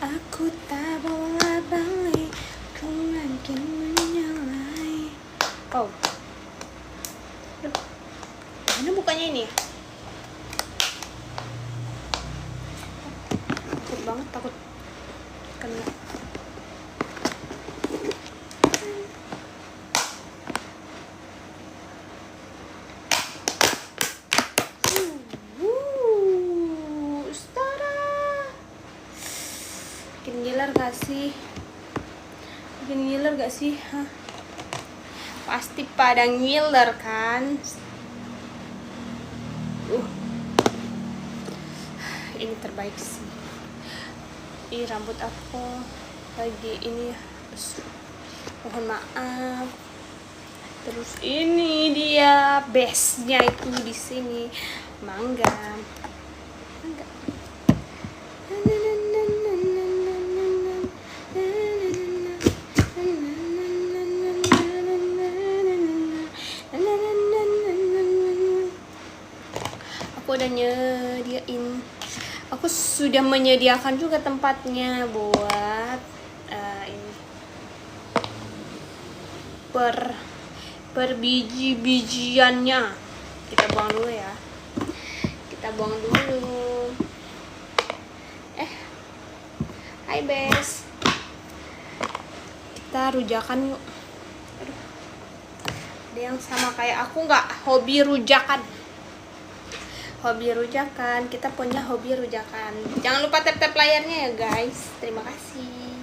Aku tak boleh balik, ku makin menyalai. Oh, aduh, mana bukanya ini? Takut banget, takut kena. Bikin ngiler gak sih? Bikin ngiler gak sih? Hah? Pasti pada ngiler kan? Ini terbaik sih. Ih, rambut aku lagi ini. Mohon maaf. Terus ini dia base-nya itu di sini. Mangga. Aku sudah menyediakan juga tempatnya buat ini per biji-bijiannya. Kita buang dulu ya. Hai Bes, kita rujakan yuk. Aduh. Ada yang sama kayak aku nggak hobi rujakan? Kita punya hobi rujakan. Jangan lupa tap layarnya ya guys. Terima kasih.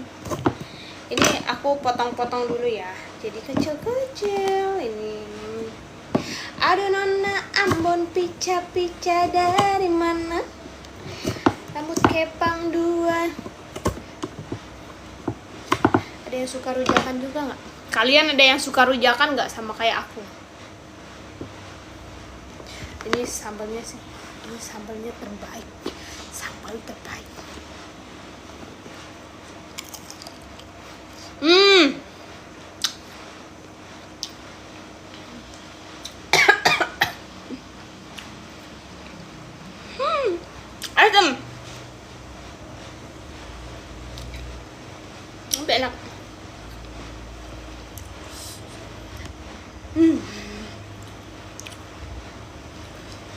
Ini aku potong-potong dulu ya, jadi kecil-kecil. Ini aduh nona Ambon, pica-pica dari mana, rambut kepang dua. Ada yang suka rujakan juga nggak? Kalian ada yang suka rujakan nggak sama kayak aku? Ini sambalnya sih, ini sambalnya terbaik, sambal terbaik. Asam, enak.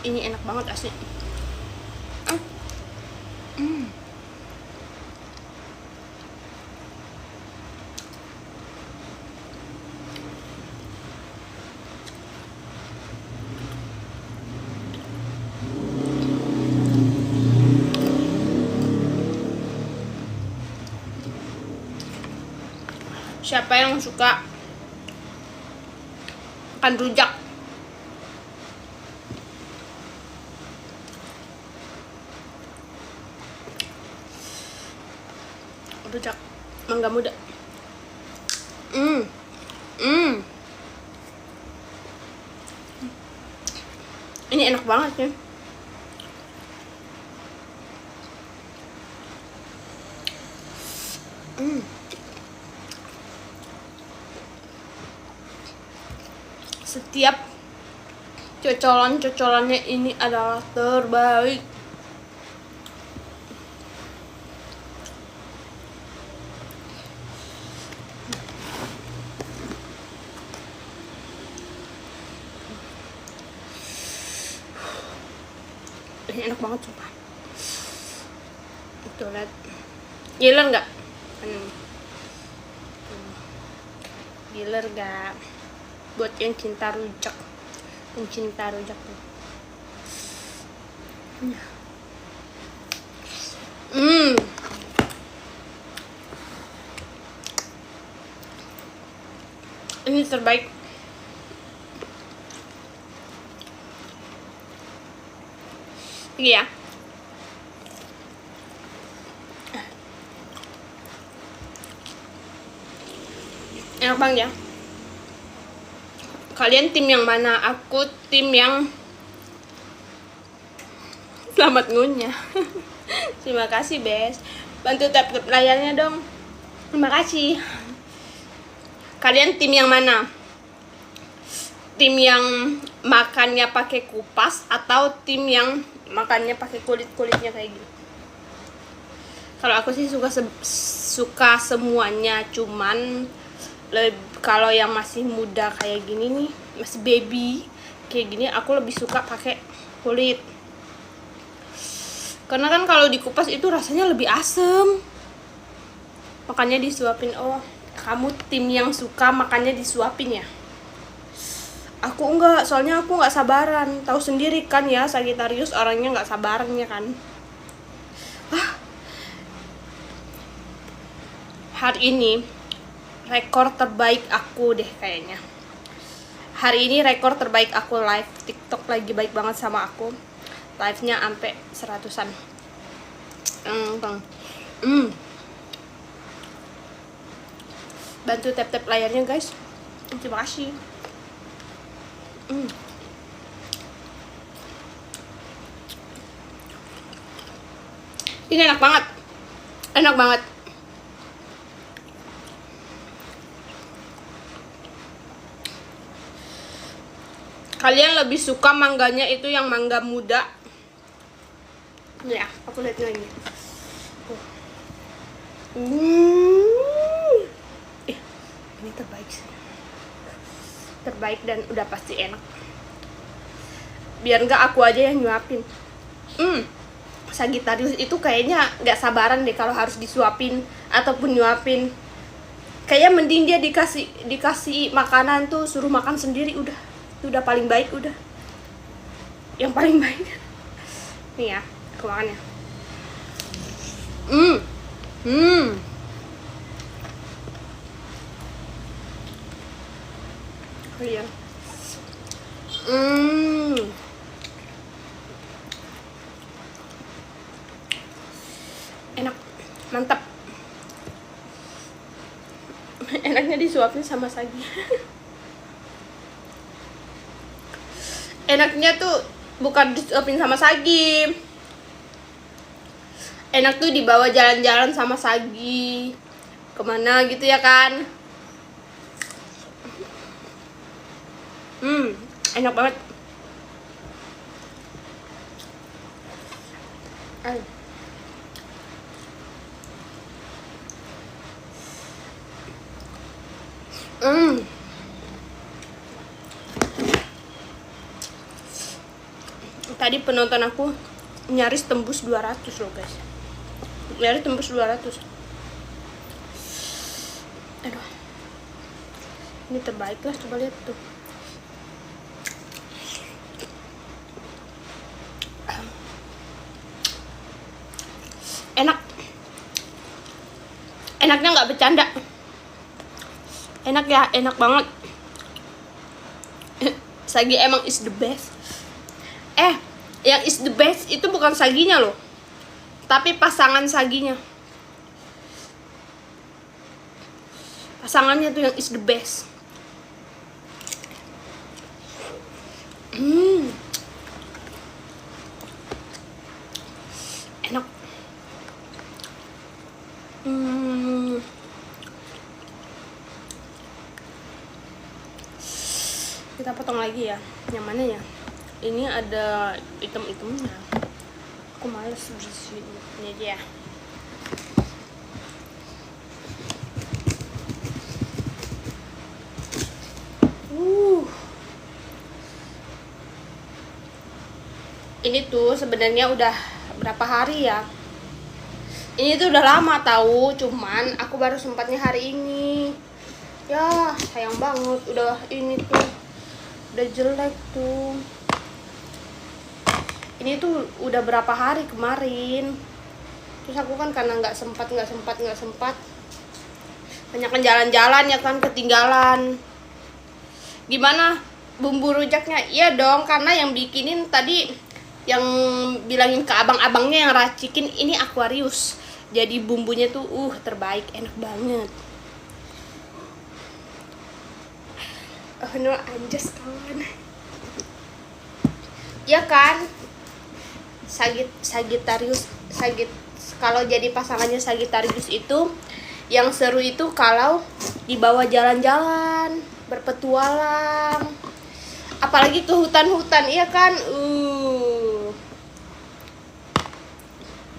Ini enak banget asli. Siapa yang suka makan rujak? Rujak mangga muda. Ini enak banget ya. Setiap cocolannya ini adalah terbaik. Ini enak banget sumpah. Tuh lihat, giler nggak? Giler nggak? Buat yang cinta rujak, pencinta rujak tuh. Ini terbaik. Lagi ya. Enak banget ya. Kalian tim yang mana? Aku tim yang selamat ngunyah. Terima kasih Bes. Bantu tap layarnya dong. Terima kasih. Kalian tim yang mana? Tim yang makannya pakai kupas atau tim yang makannya pakai kulit-kulitnya kayak gini? Kalau aku sih suka semuanya, cuman kalau yang masih muda kayak gini nih, masih baby kayak gini, aku lebih suka pakai kulit. Karena kan kalau dikupas itu rasanya lebih asem. Makanya disuapin. Oh, kamu tim yang suka makannya disuapin ya? Aku enggak, soalnya aku enggak sabaran. Tahu sendiri kan ya, Sagittarius orangnya enggak sabaran ya kan. Hari ini rekor terbaik aku deh kayaknya. Hari ini rekor terbaik aku live TikTok, lagi baik banget sama aku. Live-nya sampai 100-an. Bantu tap-tap layarnya guys. Terima kasih. Ini enak banget. Enak banget. Kalian lebih suka mangganya itu yang mangga muda? Ya, aku lihat lagi. Ini terbaik sih. Terbaik dan udah pasti enak. Biar nggak aku aja yang nyuapin. Sagittarius itu kayaknya nggak sabaran deh kalau harus disuapin ataupun nyuapin. Kayaknya mending dia dikasih makanan tuh suruh makan sendiri udah. Itu udah paling baik udah. Yang paling baik. Nih ya, aku makan ya. Oh iya. Enak, mantap. Enaknya disuapin sama sagi. Enaknya tuh bukan disuapin sama sagi. Enak tuh dibawa jalan-jalan sama sagi. Kemana gitu ya kan. Enak banget. Tadi penonton aku nyaris tembus 200 loh guys. Nyaris tembus 200. Aduh. Ini terbaik lah, coba lihat tuh. Enak. Enaknya nggak bercanda. Enak ya, enak banget. Sagi emang is the best. Yang is the best itu bukan saginya loh, tapi pasangan saginya. Pasangannya tuh yang is the best. Enak. Kita potong lagi ya. Yang mana ya? Ini ada item-itemnya. Aku males bersihin. Ini dia. Ini tuh sebenarnya udah berapa hari ya? Ini tuh udah lama tahu, cuman aku baru sempatnya hari ini. Ya, sayang banget. Udah ini tuh udah jelek tuh. Ini tuh udah berapa hari kemarin. Terus aku kan karena nggak sempat banyakan jalan-jalan ya kan, ketinggalan. Gimana bumbu rujaknya? Iya dong, karena yang bikinin tadi, yang bilangin ke abang-abangnya yang racikin ini Aquarius. Jadi bumbunya tuh terbaik, enak banget. Oh no, anjas kawan. Ya kan? Sagittarius, kalau jadi pasangannya Sagittarius itu Yang seru itu kalau dibawa jalan-jalan, berpetualang, apalagi ke hutan-hutan, iya kan?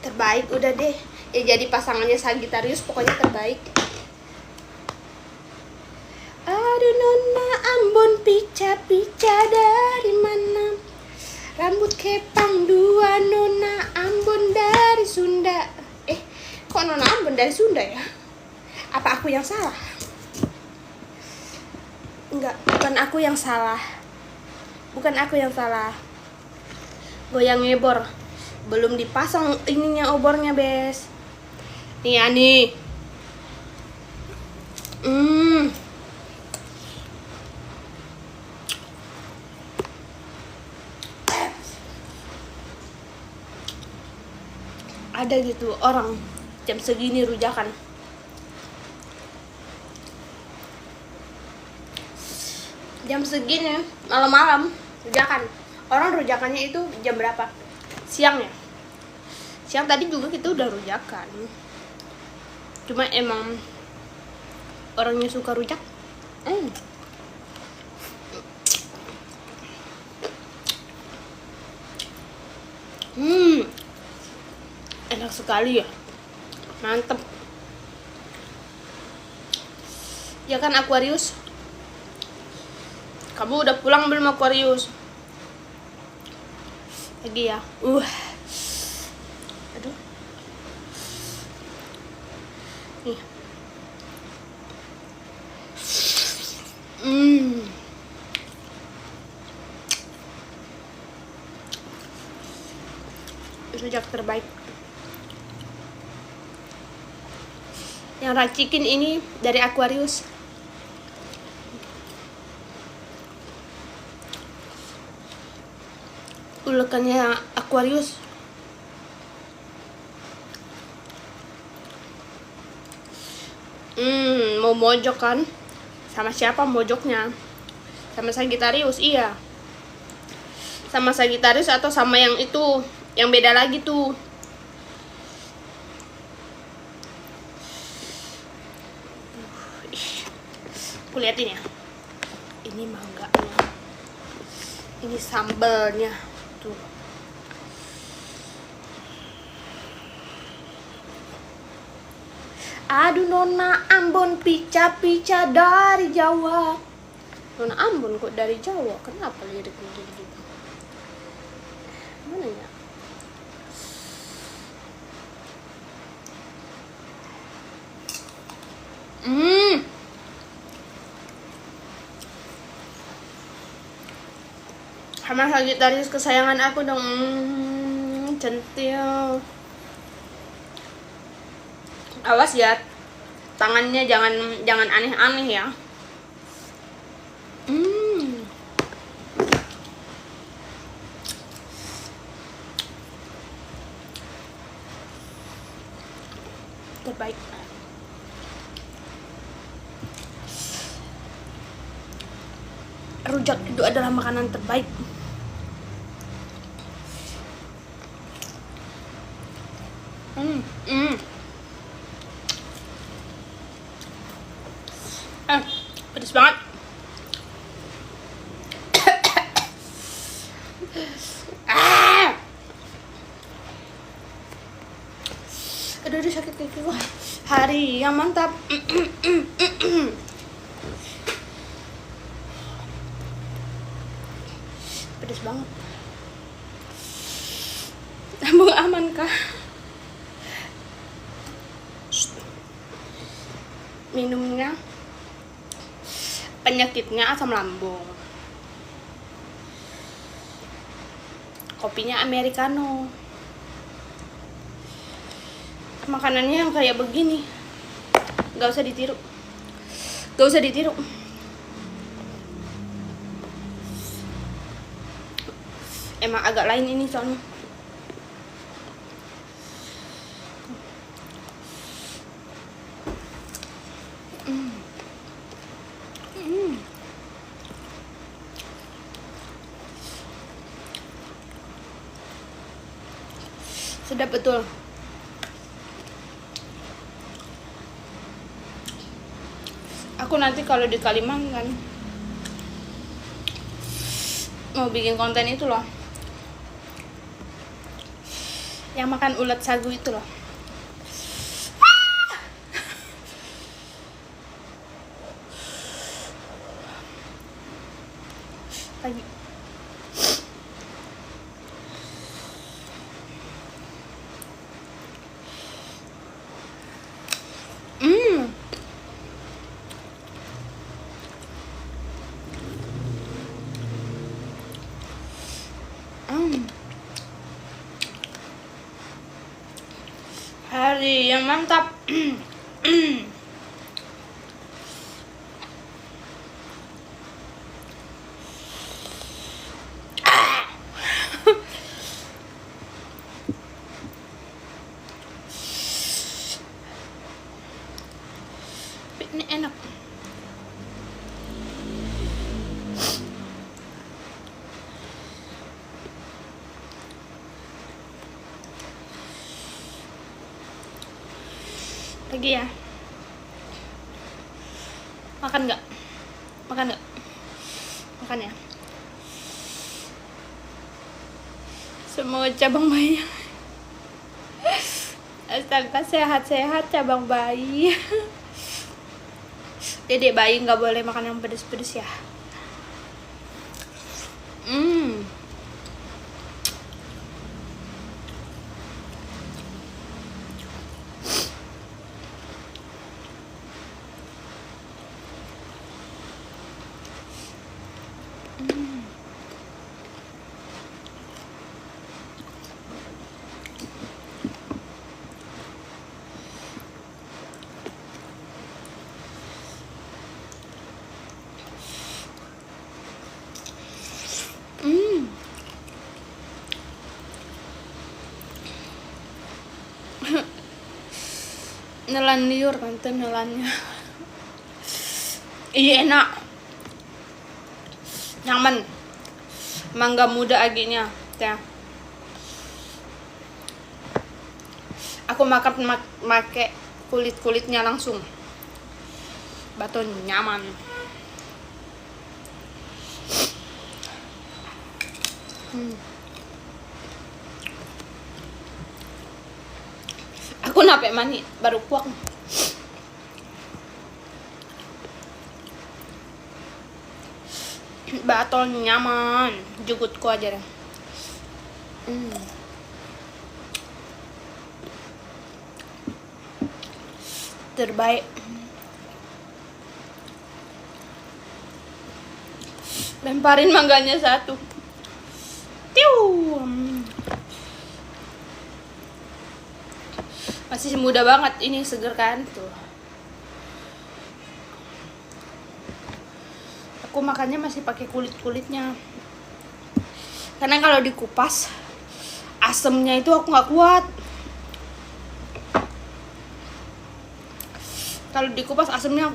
Terbaik udah deh. Ya jadi pasangannya Sagittarius pokoknya terbaik. Aduh nona Ambon pica-pica dari mana? Rambut kepang dua nona Ambon dari Sunda. Kok nona Ambon dari Sunda ya? Apa aku yang salah? Enggak, bukan aku yang salah. Bukan aku yang salah. Goyang ngebor. Belum dipasang ininya obornya, Bes. Nih ya nih. Ada gitu orang jam segini rujakan. Jam segini malam-malam rujakan. Orang rujakannya itu jam berapa? Siang ya? Siang tadi juga kita udah rujakan. Cuma emang orangnya suka rujak. Enak sekali ya. Mantep. Ya kan Aquarius? Kamu udah pulang belum Aquarius? Lagi ya. Aduh. Nih. Rujak terbaik. Yang racikin ini dari Aquarius. Ulekannya Aquarius. Mau mojok kan? Sama siapa mojoknya? Sama Sagittarius, iya. Sama Sagittarius atau sama yang itu, yang beda lagi tuh. Aku liatin ya. Ini mangganya. Ini sambalnya tuh. Aduh nona Ambon pica-pica dari Jawa. Nona Ambon kok dari Jawa? Kenapa liriknya gitu? Mana ya? Sama Sagittarius kesayangan aku dong. Centil. Awas ya, tangannya jangan aneh-aneh ya. Terbaik. Rujak itu adalah makanan terbaik. Pedes banget. Aduh sakit kaki gua. Hari yang mantap. Pedes banget. Lambung aman kah? Minumnya penyakitnya asam lambung. Kopinya americano. Makanannya yang kayak begini. Gak usah ditiru. Emang agak lain ini soalnya. Sedap betul. Aku nanti kalau di Kalimantan mau bikin konten itu loh, yang makan ulat sagu itu loh. Lagi. Hari yang mantap. Ini enak. Lagi ya. Makan nggak? Makan nggak? Makan ya. Semua cabang bayi. Astaga, sehat-sehat cabang bayi. Dedek bayi nggak boleh makan yang pedes-pedes ya. Nelan liur tante, nelannya. Iya enak, nyaman. Mangga muda aginya ya. Aku makan make kulitnya langsung. Baton nyaman. Aku nape mani baru kuak. Batol nyaman, jugutku aja deh. Terbaik. Lemparin mangganya satu. Tiu. Masih muda banget ini, seger kan tuh. Aku makannya masih pakai kulitnya. Karena kalau dikupas asemnya itu aku nggak kuat. Kalau dikupas asemnya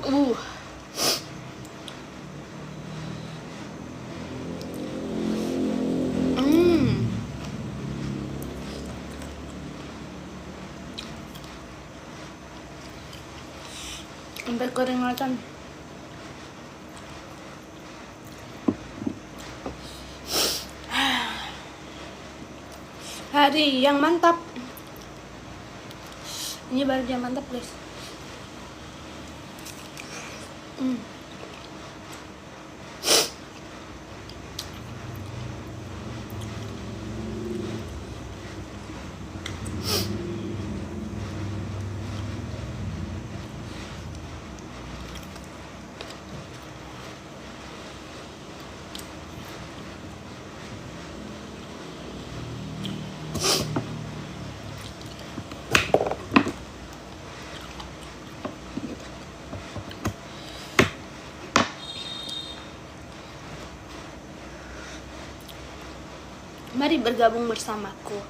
sampai keringatan. Hari yang mantap. Ini baru yang mantap guys. Mari bergabung bersamaku.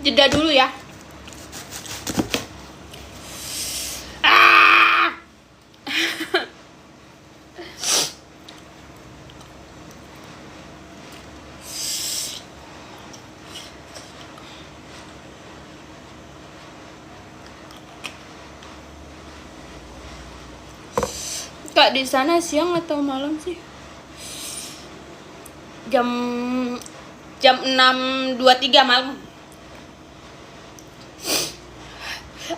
Jeda dulu ya. buka di sana siang atau malam sih? Jam 6.23 malam.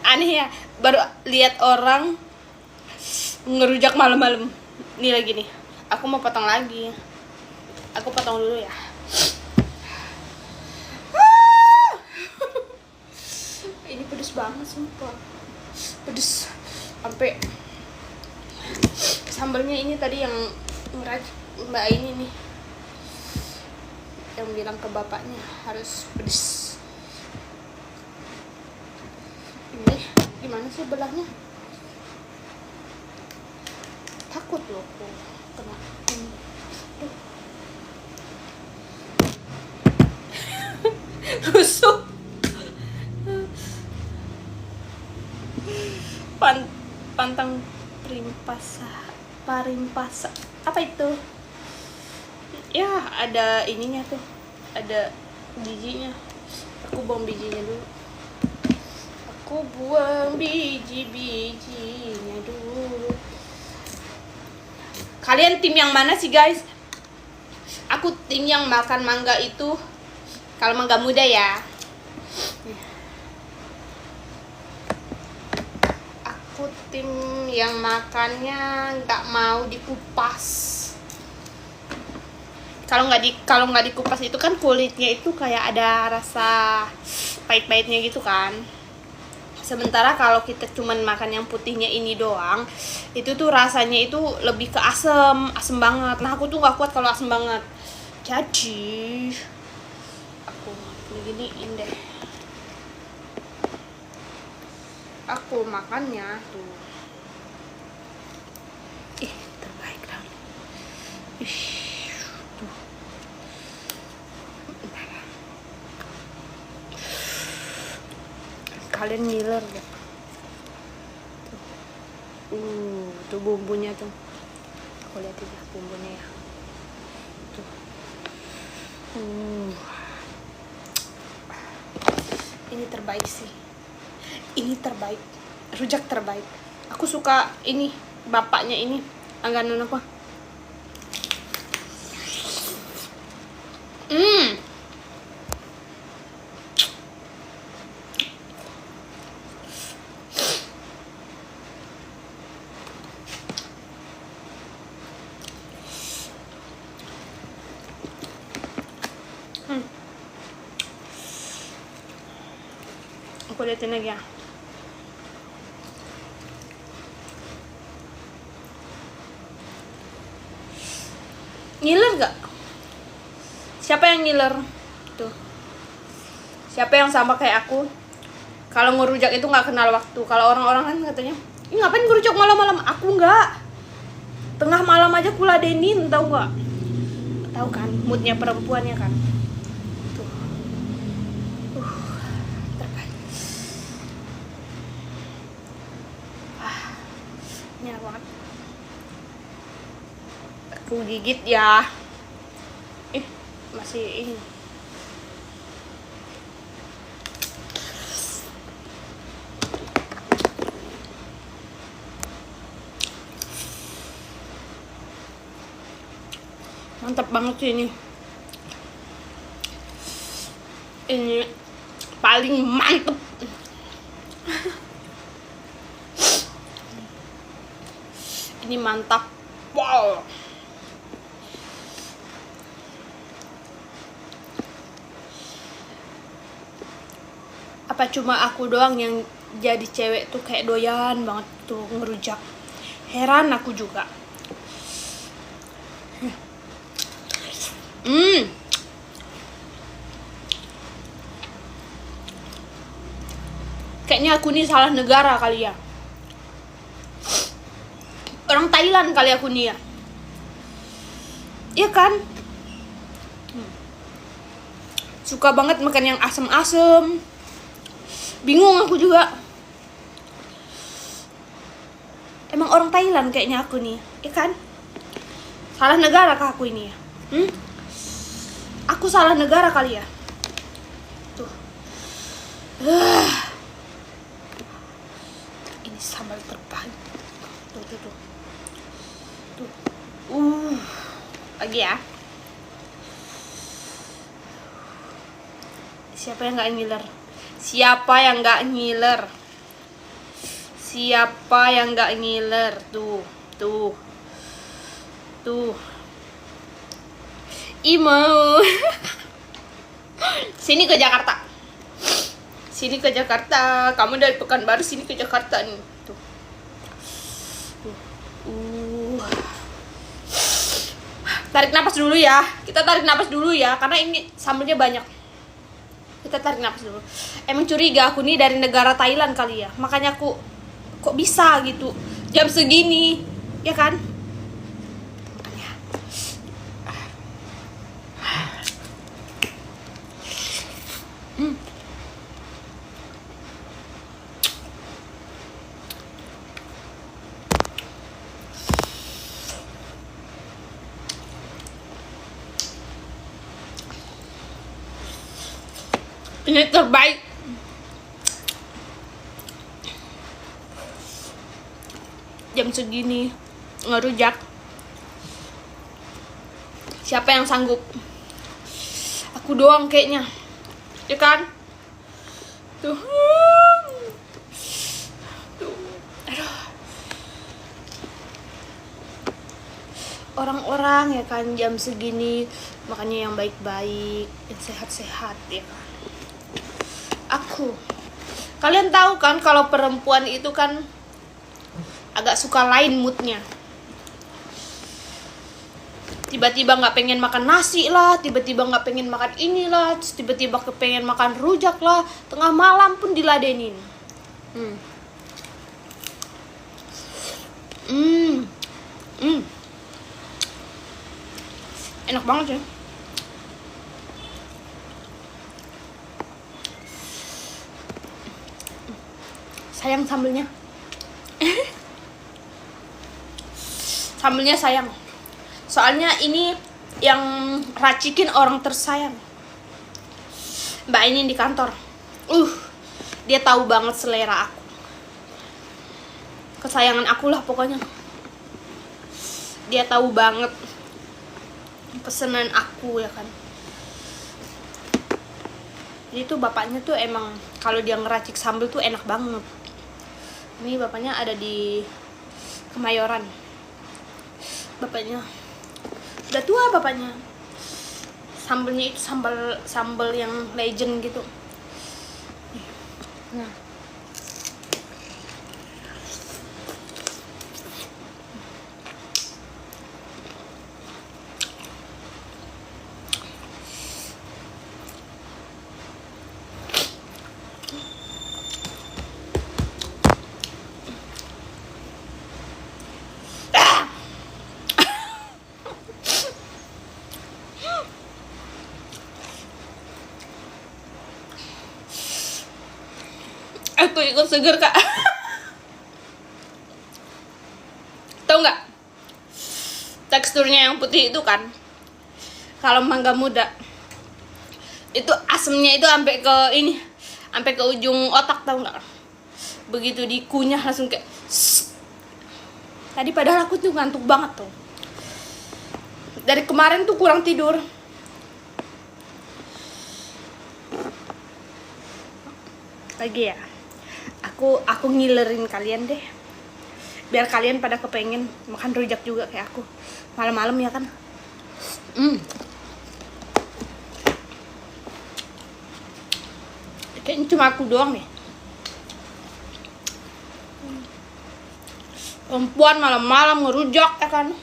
Aneh ya, baru lihat orang ngerujak malam-malam. Ini lagi nih. Aku mau potong lagi. Aku potong dulu ya. Ini pedes banget sumpah. Pedes sampai sambalnya ini tadi yang ngerajik mbak ini nih. Yang bilang ke bapaknya harus pedes. Ini gimana sih belahnya? Takut loh aku kena ini. Rusuk. Pantang parimpasa. Apa itu? Ya, ada ininya tuh. Ada bijinya. Aku buang bijinya dulu. Aku buang biji-bijinya dulu. Kalian tim yang mana sih guys? Aku tim yang makan mangga itu. Kalau mangga muda ya. Aku tim yang makannya nggak mau dikupas. Kalau nggak dikupas itu kan kulitnya itu kayak ada rasa pahit-pahitnya gitu kan. Sementara kalau kita cuman makan yang putihnya ini doang, itu tuh rasanya itu lebih ke asem banget. Nah aku tuh nggak kuat kalau asem banget. Jadi aku beginiin deh. Aku makannya tuh. Terbaik lah. Tuh. Kalian ngiler deh. Tuh bumbunya tuh. Aku lihat ya bumbunya ya. Tuh. Ini terbaik sih. Ini terbaik. Rujak terbaik. Aku suka ini bapaknya ini. Langganan apa? Aku liatin lagi ya. Ngiler gak? Siapa yang ngiler? Tuh. Siapa yang sama kayak aku? Kalau ngerujak itu nggak kenal waktu. Kalau orang-orang kan katanya, "Ih, ngapain ngerujak malam-malam?" Aku nggak. Tengah malam aja kuladenin, tahu nggak? Tahu kan moodnya perempuannya kan. Tuh. Terbaik. Enak banget. Aku gigit ya. Masih ini. Mantap banget sih ini. Ini paling mantep. Ini mantap. Wow. Apa cuma aku doang yang jadi cewek tuh kayak doyan banget tuh ngerujak? Heran aku juga. Kayaknya aku nih salah negara kali ya. Orang Thailand kali aku nih ya. Iya kan? Suka banget makan yang asem-asem. Bingung aku juga. Emang orang Thailand kayaknya aku nih, ya kan? Salah negara kah aku ini ya? Aku salah negara kali ya? Tuh. Ini sambal terbaik. Tuh. Lagi ya. Siapa yang nggak ngiler? Siapa yang nggak ngiler? Siapa yang nggak ngiler? Tuh, tuh, tuh. Imo. Sini ke Jakarta. Sini ke Jakarta. Kamu dari Pekanbaru, sini ke Jakarta nih. Tuh. Tarik napas dulu ya. Kita tarik napas dulu ya, karena ini sambelnya banyak. Kita tarik napas dulu. Emang curiga aku nih dari negara Thailand kali ya. Makanya aku kok bisa gitu jam segini, ya kan? Ini terbaik. Jam segini ngerujak. Siapa yang sanggup? Aku doang kayaknya. Ya kan? Tuh. Tuh. Aduh. Orang-orang ya kan jam segini makanya yang baik-baik, yang sehat-sehat ya kan. Kalian tahu kan kalau perempuan itu kan agak suka lain moodnya. Tiba-tiba nggak pengen makan nasi lah, tiba-tiba nggak pengen makan inilah, tiba-tiba kepengen makan rujak lah, tengah malam pun diladenin. Enak banget ya. Sayang sambelnya. Sambelnya sayang. Soalnya ini yang racikin orang tersayang. Mbak ini di kantor. Dia tahu banget selera aku. Kesayangan aku lah pokoknya. Dia tahu banget pesanan aku ya kan. Jadi tuh bapaknya tuh emang kalau dia ngeracik sambal tuh enak banget. Ini bapaknya ada di Kemayoran. Bapaknya udah tua bapaknya. Sambalnya itu sambal yang legend gitu. Nah. Aku ikut seger kak. Tahu nggak teksturnya yang putih itu kan, kalau mangga muda itu asemnya itu sampai ke ini, sampai ke ujung otak, tahu nggak? Begitu dikunyah langsung kayak tadi padahal aku tuh ngantuk banget tuh dari kemarin tuh kurang tidur. Lagi ya, aku ngilerin kalian deh, biar kalian pada kepengen makan rujak juga kayak aku malam-malam ya kan. Kayaknya cuma aku doang nih perempuan malam-malam ngerujak ya kan.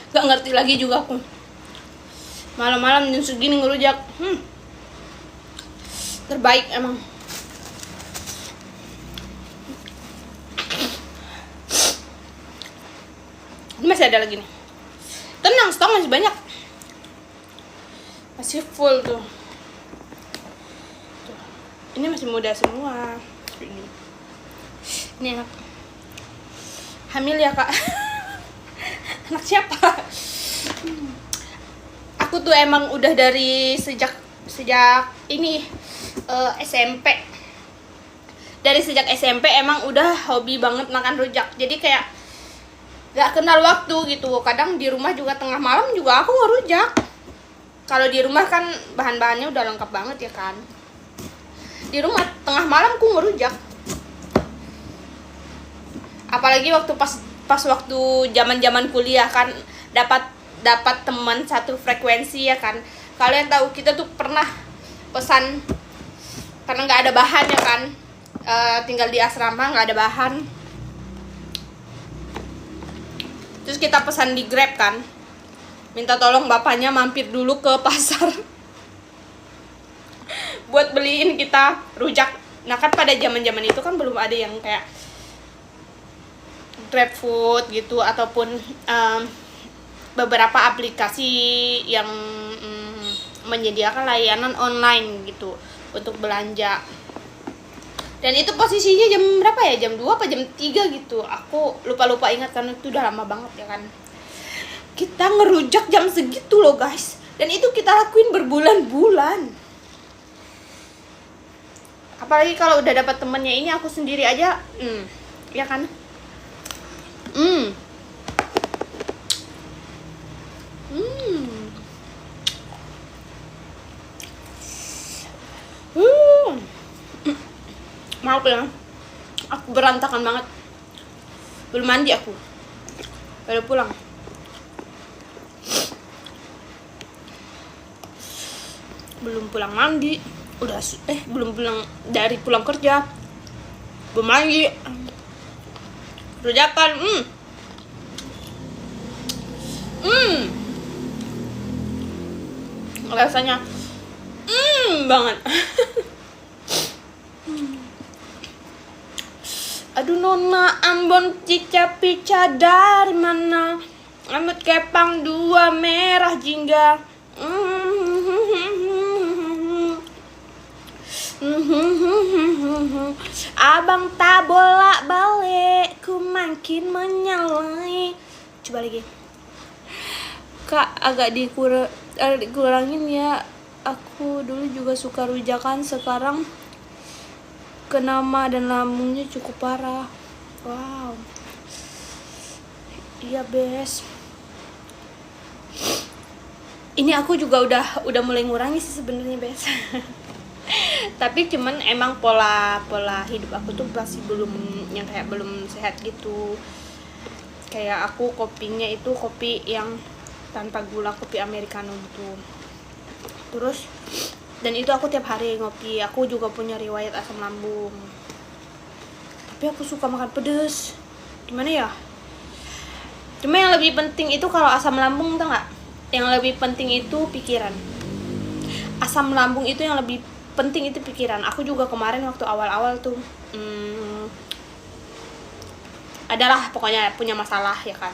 Gak ngerti lagi juga aku malam-malam jam segini ngerujak. Terbaik emang. Ini masih ada lagi nih. Tenang, stok masih banyak. Masih full tuh. Ini masih muda semua. Ini enak. Hamil ya kak. Anak siapa? Aku tuh emang udah dari sejak ini SMP. Dari sejak SMP emang udah hobi banget makan rujak. Jadi kayak Gak kenal waktu gitu. Kadang di rumah juga tengah malam juga aku ngerujak. Kalau di rumah kan bahan-bahannya udah lengkap banget ya kan. Di rumah tengah malam aku ngerujak. Apalagi waktu pas waktu zaman kuliah kan, dapat teman satu frekuensi ya kan. Kalian tahu kita tuh pernah pesan karena nggak ada bahan ya kan. Tinggal di asrama nggak ada bahan. Terus kita pesan di Grab kan, minta tolong bapaknya mampir dulu ke pasar buat beliin kita rujak. Nah kan pada zaman itu kan belum ada yang kayak Grab Food gitu, ataupun beberapa aplikasi yang menyediakan layanan online gitu untuk belanja. Dan itu posisinya jam berapa ya? Jam 2 apa jam 3 gitu. Aku lupa ingat karena itu udah lama banget ya kan. Kita ngerujak jam segitu loh guys. Dan itu kita lakuin berbulan-bulan. Apalagi kalau udah dapat temennya, ini aku sendiri aja, ya kan? Maaf ya, aku berantakan banget. Belum mandi aku, baru pulang. Belum pulang mandi, belum pulang dari pulang kerja, belum mandi, rujakan. Rasanya banget. Aduh nona, Ambon cica pica dari mana? Rambut kepang 2 merah jingga. Abang tak bolak balik, ku makin menyalai. Coba lagi. Kak, agak dikurangin ya. Aku dulu juga suka rujakan, sekarang kenama dan lambungnya cukup parah. Wow. Iya bes. Ini aku juga udah mulai ngurangi sih sebenarnya bes. Tapi cuman emang pola hidup aku tuh masih belum yang kayak belum sehat gitu. Kayak aku kopinya itu kopi yang tanpa gula, kopi americano gitu. Terus dan itu aku tiap hari ngopi. Aku juga punya riwayat asam lambung. Tapi aku suka makan pedes. Gimana ya? Cuma yang lebih penting itu kalau asam lambung, tau gak? Yang lebih penting itu pikiran. Asam lambung itu yang lebih penting itu pikiran. Aku juga kemarin waktu awal-awal tuh adalah pokoknya punya masalah ya kan.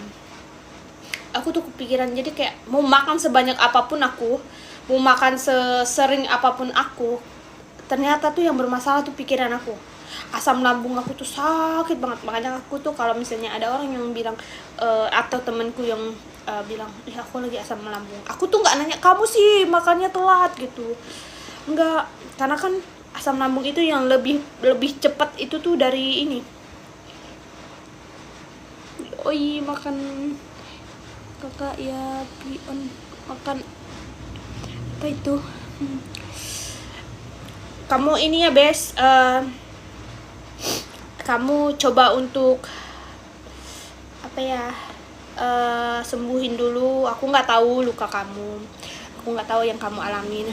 Aku tuh kepikiran, jadi kayak mau makan sebanyak apapun aku, mau makan sesering apapun aku, ternyata tuh yang bermasalah tuh pikiran aku. Asam lambung aku tuh sakit banget. Makanya aku tuh kalau misalnya ada orang yang bilang atau temenku yang bilang, "Ih, aku lagi asam lambung." Aku tuh nggak nanya, "Kamu sih makannya telat," gitu. Enggak, karena kan asam lambung itu yang lebih cepat itu tuh dari ini. Oi, makan kakak ya, pion makan apa itu? Kamu ini ya bes, kamu coba untuk apa ya, sembuhin dulu. Aku nggak tahu luka kamu, aku nggak tahu yang kamu alamin.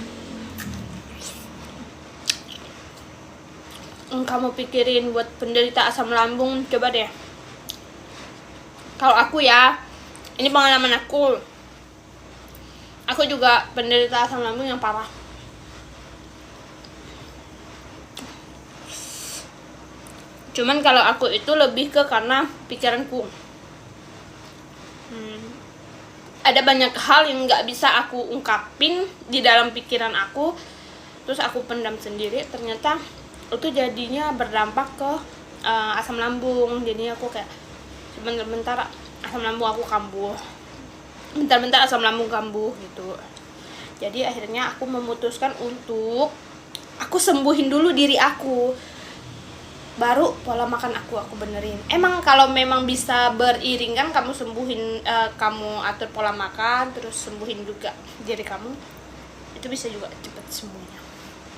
Kamu pikirin buat penderita asam lambung, coba deh. Kalau aku ya, ini pengalaman aku juga penderita asam lambung yang parah. Cuman kalau aku itu lebih ke karena pikiranku. Ada banyak hal yang nggak bisa aku ungkapin di dalam pikiran aku, terus aku pendam sendiri. Ternyata itu jadinya berdampak ke asam lambung. Jadinya aku kayak sebentar-bentar asam lambung aku kambuh, bentar-bentar asam lambung kambuh gitu. Jadi akhirnya aku memutuskan untuk aku sembuhin dulu diri aku. baru pola makan aku benerin. Emang kalau memang bisa beriringan, kamu sembuhin, kamu atur pola makan terus sembuhin juga diri kamu, itu bisa juga cepet sembuhnya.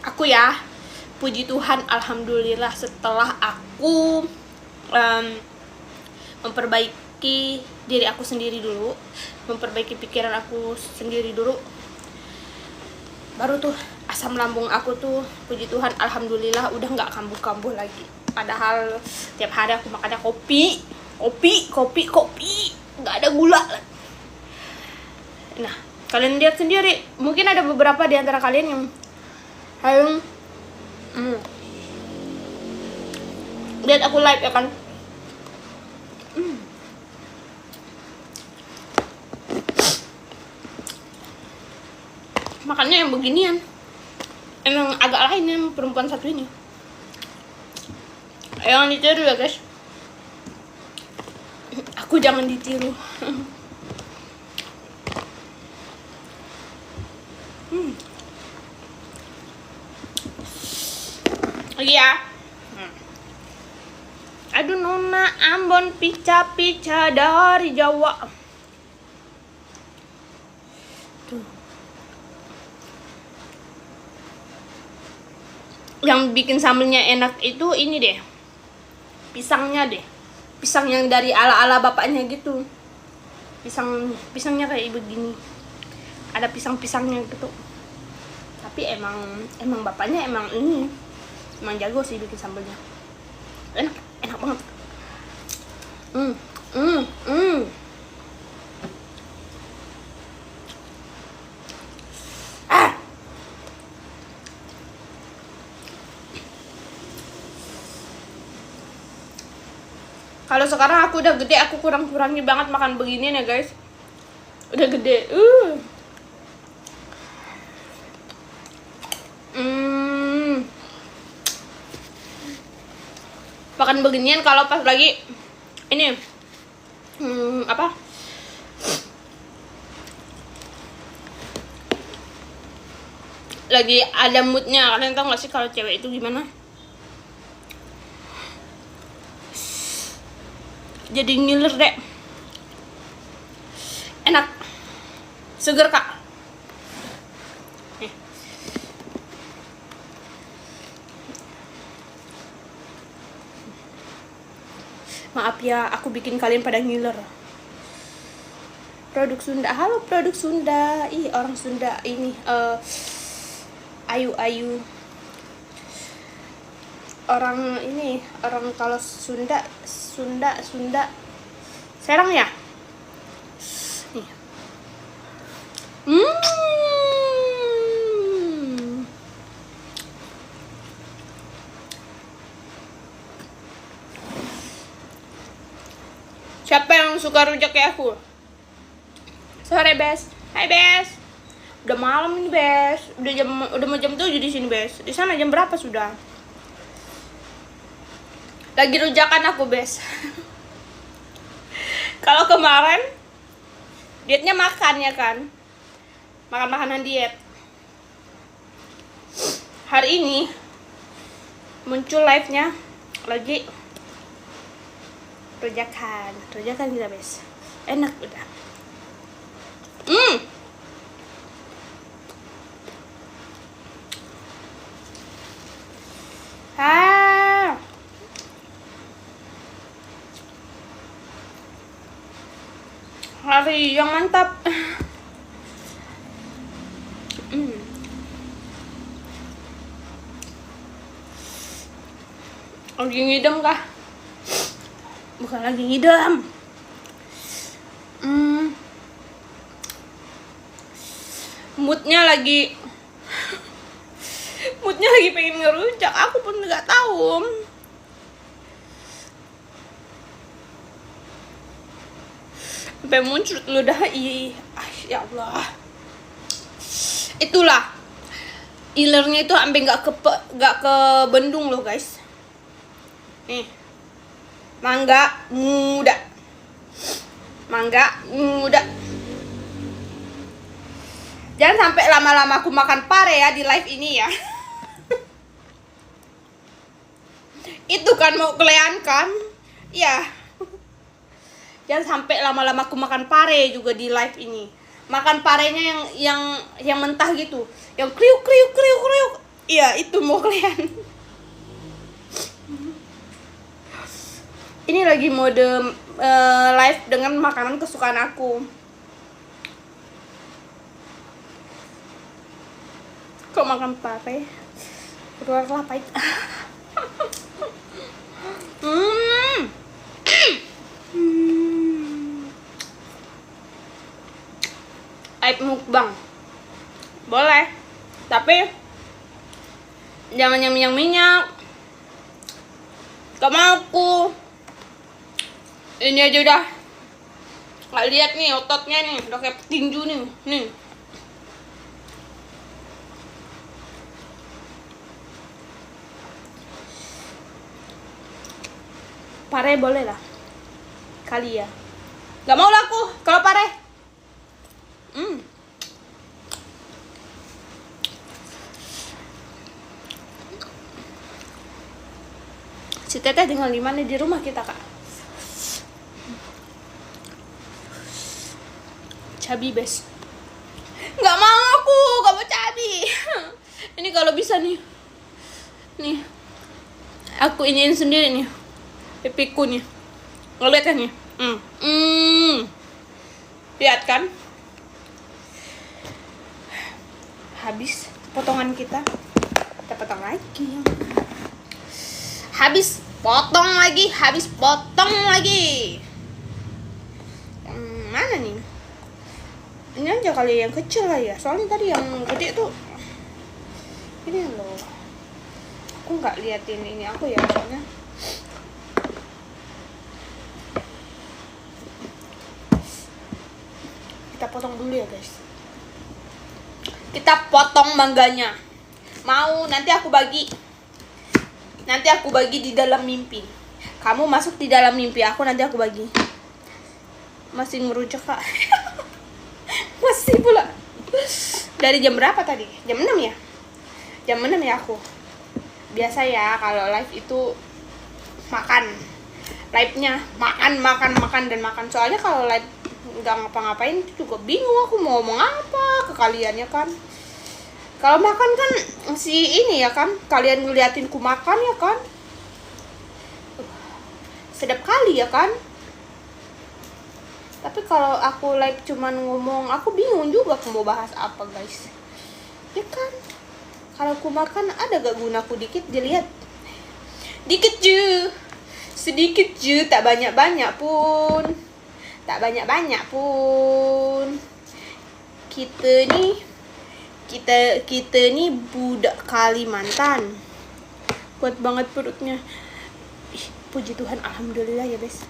Aku ya, puji Tuhan, alhamdulillah, setelah aku memperbaiki diri aku sendiri dulu, memperbaiki pikiran aku sendiri dulu, baru tuh asam lambung aku tuh, puji Tuhan, alhamdulillah, udah nggak kambuh-kambuh lagi. Padahal tiap hari aku makannya kopi, nggak ada gula. Nah, kalian lihat sendiri, mungkin ada beberapa di antara kalian yang lihat aku live ya kan. Makannya yang beginian. Emang agak lain yang perempuan satu ini. Jangan ditiru ya guys. Aku jangan ditiru. Lagi ya. Aduh nona Ambon pica-pica dari Jawa. Tuh. Yang bikin sambelnya enak itu ini deh, pisangnya deh, pisang yang dari ala-ala bapaknya gitu. Pisangnya kayak begini, ada pisang-pisangnya gitu. Tapi emang bapaknya emang jago sih bikin sambelnya. Enak banget. Kalau sekarang aku udah gede, aku kurangi banget makan beginian ya guys. Udah gede. Makan beginian kalau pas lagi ini lagi ada moodnya. Kalian tau gak sih kalau cewek itu gimana? Jadi ngiler deh. Enak, seger kak. Maaf ya, aku bikin kalian pada ngiler. Produk Sunda, halo produk Sunda. Ih, orang Sunda ini ayu. Orang kalau Sunda Serang ya. Nih. Siapa yang suka rujak kayak aku? Sore Bes. Hai Bes. Udah malam ini Bes. Udah mau jam 7 di sini Bes. Di sana jam berapa sudah? Lagi rujakan aku Bes. Kalau kemarin dietnya makan ya kan, makan makanan diet. Hari ini muncul live-nya lagi rujakan kita Bes. Enak udah. Hari yang mantap. Lagi ngidam kah? Bukan lagi ngidam. Moodnya lagi pengen ngerujak. Aku pun nggak tahu. Sampai muncul ludah. Ya Allah. Itulah ilernya itu sampai nggak ke bendung loh guys. Nih, mangga muda. Jangan sampai lama-lama aku makan pare ya di live ini ya. Itu Bukan mau kalian kan? Ya. Jangan sampai lama-lama aku makan pare juga di live ini. Makan parenya yang mentah gitu. Yang kriuk kriuk kriuk kriuk. Iya, itu mau kalian. Ini lagi mode live dengan makanan kesukaan aku. Kok makan pare? Keluarlah pahit. Aib mukbang boleh, tapi jangan yang minyak. Gak mau aku. Ini aja udah nggak lihat nih ototnya nih, udah kayak petinju nih. Pare boleh lah kali ya. Gak mau lah aku kalau pare. Si Teteh tinggal di mana? Di rumah kita, Kak. Cabi bes. Nggak mau aku, nggak mau cabi. Ini kalau bisa nih, aku iniin sendiri nih, pipiku nih. Ngeliat kan nih? Lihat kan? Habis potongan kita potong lagi. Habis potong lagi. Yang mana nih? Ini aja kali yang kecil lah ya. Soalnya tadi yang gede tuh ini loh. Aku nggak liatin ini aku ya soalnya. Kita potong dulu ya guys. Kita potong mangganya. Mau nanti aku bagi di dalam mimpi. Kamu masuk di dalam mimpi aku, nanti aku bagi. Masih ngerucuk, Kak. Masih pula. Dari jam berapa tadi? Jam 6 ya? Jam 6 ya aku. Biasa ya kalau live itu makan. Live-nya makan dan makan. Soalnya kalau live nggak ngapa-ngapain juga bingung aku mau ngomong apa ke kalian ya kan. Kalau makan kan si ini ya kan, kalian ngeliatin ku makan ya kan, sedap kali ya kan. Tapi kalau aku live cuman ngomong, aku bingung juga aku mau bahas apa guys ya kan. Kalau ku makan ada gak gunaku dikit dilihat, dikit ju, sedikit ju, tak banyak-banyak pun. Kita nih budak Kalimantan, kuat banget perutnya. Puji Tuhan, alhamdulillah ya bes.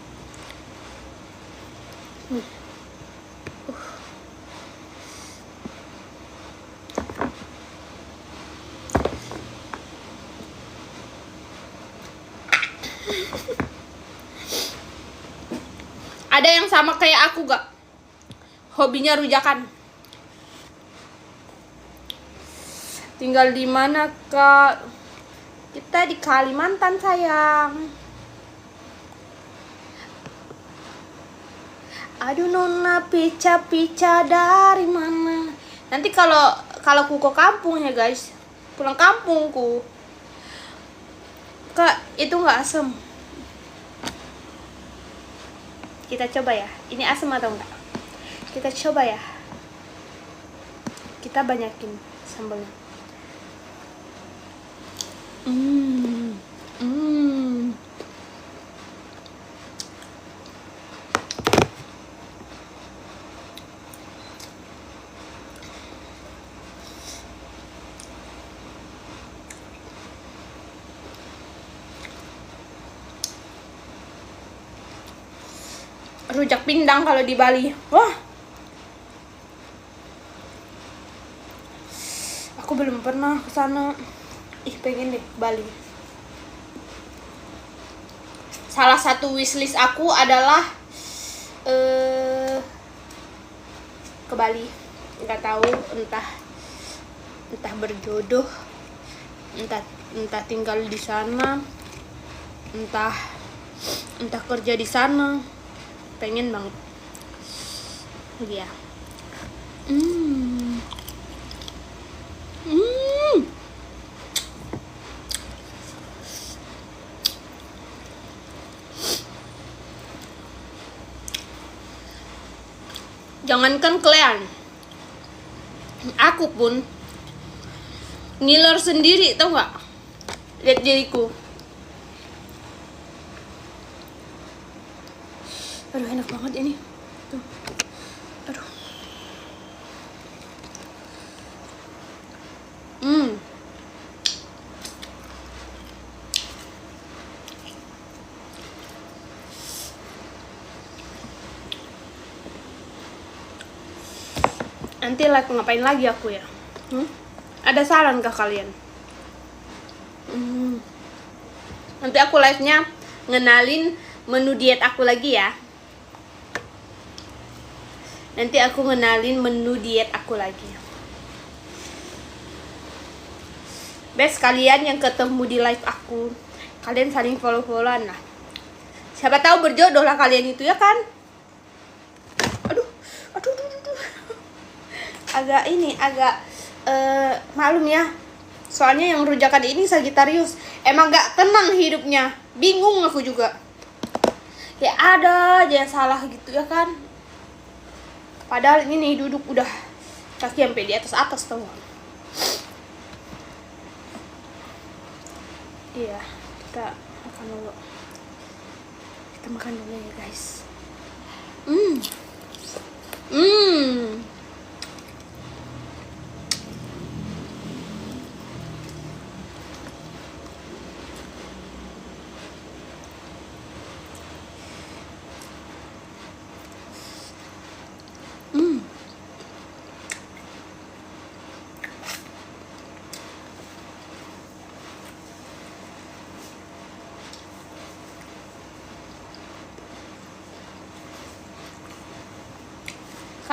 Ada yang sama kayak aku gak? Hobinya rujakan. Tinggal di mana, Kak? Kita di Kalimantan, sayang. Aduh nona, pica dari mana? Nanti kalau ku ke kampung ya guys, pulang kampungku, Kak, itu nggak asem. Kita coba ya. Ini asem atau enggak? Kita coba ya. Kita banyakin sambalnya. Rujak pindang kalau di Bali. Wah, aku belum pernah ke sana. Ih, pengen deh Bali. Salah satu wishlist aku adalah ke Bali. Nggak tahu, entah berjodoh, entah tinggal di sana. entah kerja di sana, pengen banget ya. Jangankan kalian, aku pun ngiler sendiri, tau nggak? Lihat diriku. Aduh, enak banget ini. Tuh. Aduh. Nanti ngapain lagi aku ya? Ada saran kah kalian? Nanti aku live-nya ngenalin menu diet aku lagi ya. Nanti aku ngenalin menu diet aku lagi. Best kalian yang ketemu di live aku, kalian saling follow-followan lah. Siapa tahu berjodoh lah kalian itu ya kan? Aduh. Agak malum ya. Soalnya yang rujakan ini Sagittarius. Emang gak tenang hidupnya. Bingung aku juga. Ya ada aja yang salah gitu ya kan. Padahal ini nih duduk udah kaki sampai di atas tau gak? Iya, kita makan dulu. Ya guys.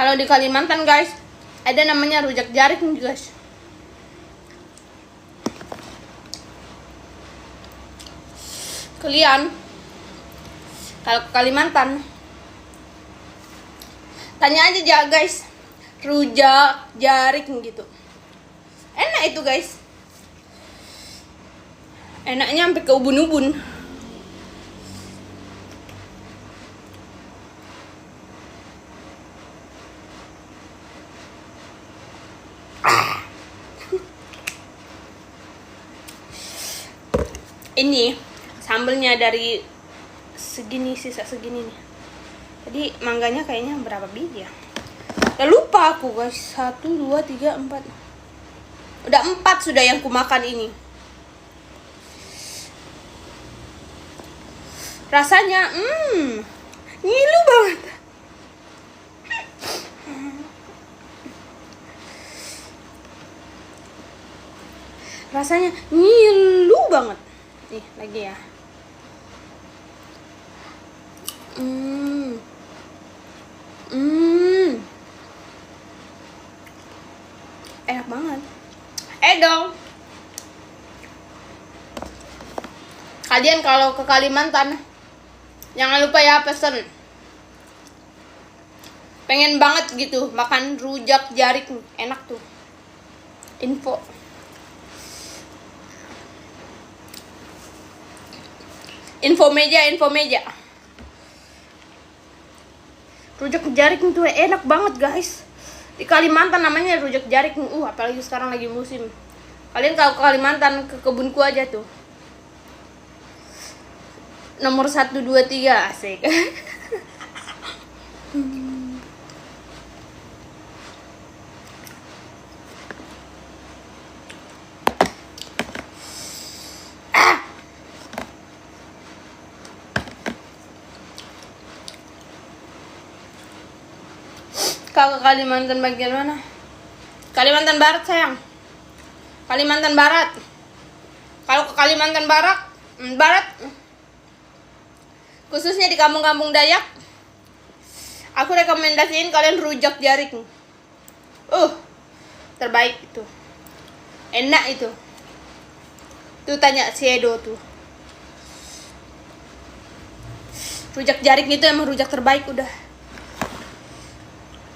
Kalau di Kalimantan guys, ada namanya rujak jarik nih guys. Kalian kalau ke Kalimantan, tanya aja ya guys, rujak jarik gitu. Enak itu guys. Enaknya sampai ke ubun-ubun. Ini sambelnya dari segini, sisa segini nih. Jadi mangganya kayaknya berapa biji ya? Udah lupa aku guys. 1, 2, 3, 4. Udah 4 sudah yang kumakan ini. Rasanya ngilu banget. Rasanya ngilu banget. Nih lagi ya. Enak banget. Dong. Kalian kalau ke Kalimantan, jangan lupa ya pesen. Pengen banget gitu makan rujak jarik, enak tuh. Info meja. Rujak jarik itu enak banget guys. Di Kalimantan namanya rujak jarik. Apalagi sekarang lagi musim. Kalian kalau ke Kalimantan ke kebunku aja tuh. Nomor 1, 2, 3 asik. Kau ke Kalimantan bagian mana? Kalimantan Barat sayang. Kalimantan Barat. Kalau ke Kalimantan Barat, khususnya di kampung-kampung Dayak, aku rekomendasiin kalian rujak jarik. Terbaik itu. Enak itu. Tuh tanya si Edo tuh. Rujak jarik itu emang rujak terbaik udah.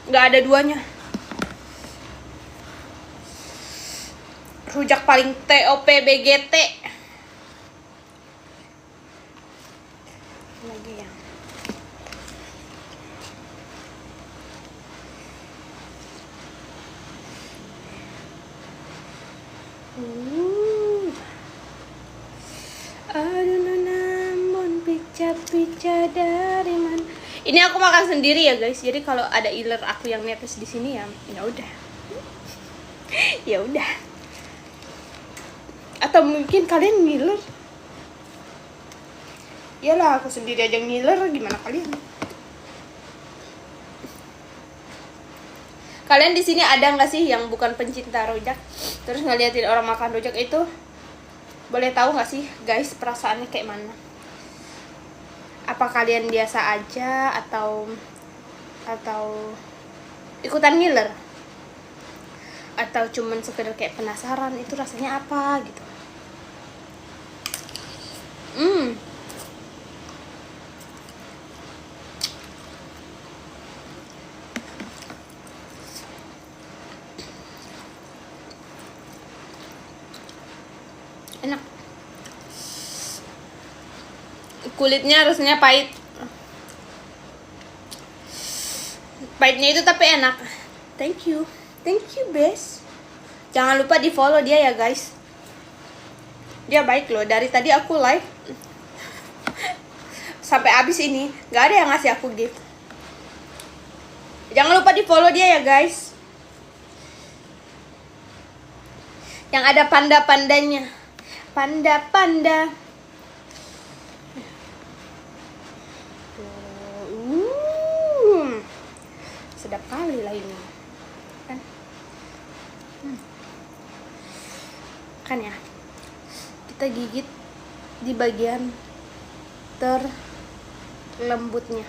Nggak ada duanya. Rujak paling TOP BGT. Lagi ya. Aduh namun pica-pica dari mana. Ini aku makan sendiri ya guys. Jadi kalau ada iler aku yang netes di sini ya udah. Ya udah. Atau mungkin kalian ngiler. Iyalah aku sendiri aja ngiler, gimana kalian? Kalian di sini ada nggak sih yang bukan pencinta rujak? Terus ngeliatin orang makan rujak itu? Boleh tahu nggak sih guys perasaannya kayak mana? Apa kalian biasa aja atau ikutan ngiler? Atau cuman sekedar kayak penasaran itu rasanya apa gitu? Enak. Kulitnya rasanya pahit. Pahitnya itu tapi enak. Thank you bes. Jangan lupa di follow dia ya guys. Dia baik loh. Dari tadi aku live sampai habis ini nggak ada yang ngasih aku gift. Jangan lupa di follow dia ya guys. Yang ada panda-pandanya. Panda. Sedap kali lah ini. Kan ya. Kita gigit di bagian terlembutnya.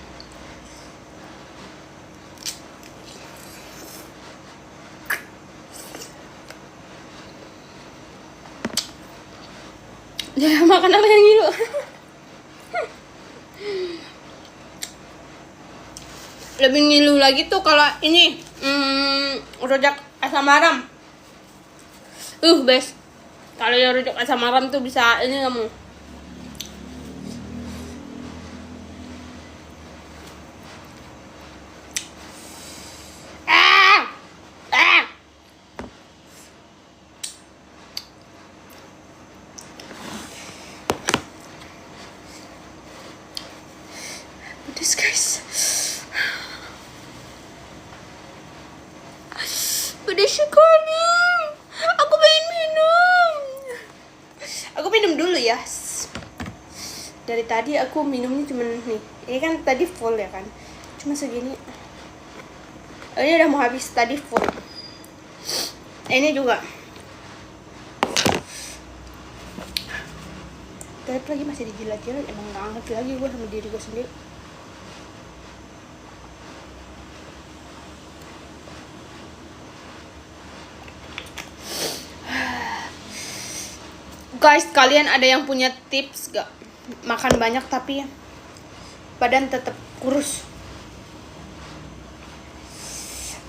Ya makan apa yang ngilu. Lebih ngilu lagi tuh kalau ini rujak asam maram. Best. Kalau yang rujak asam maram tuh bisa ini kamu. Pedes guys. Pedes sekali. Aku pengen minum. Aku minum dulu ya. Dari tadi aku minumnya cuma nih. Ini kan tadi full ya kan. Cuma segini. Ini udah mau habis tadi full. Ini juga. Tapi lagi masih dijilat-jilat. Emang gak ngerti lagi gue sama diri gue sendiri. Guys, kalian ada yang punya tips gak? Makan banyak tapi badan tetap kurus.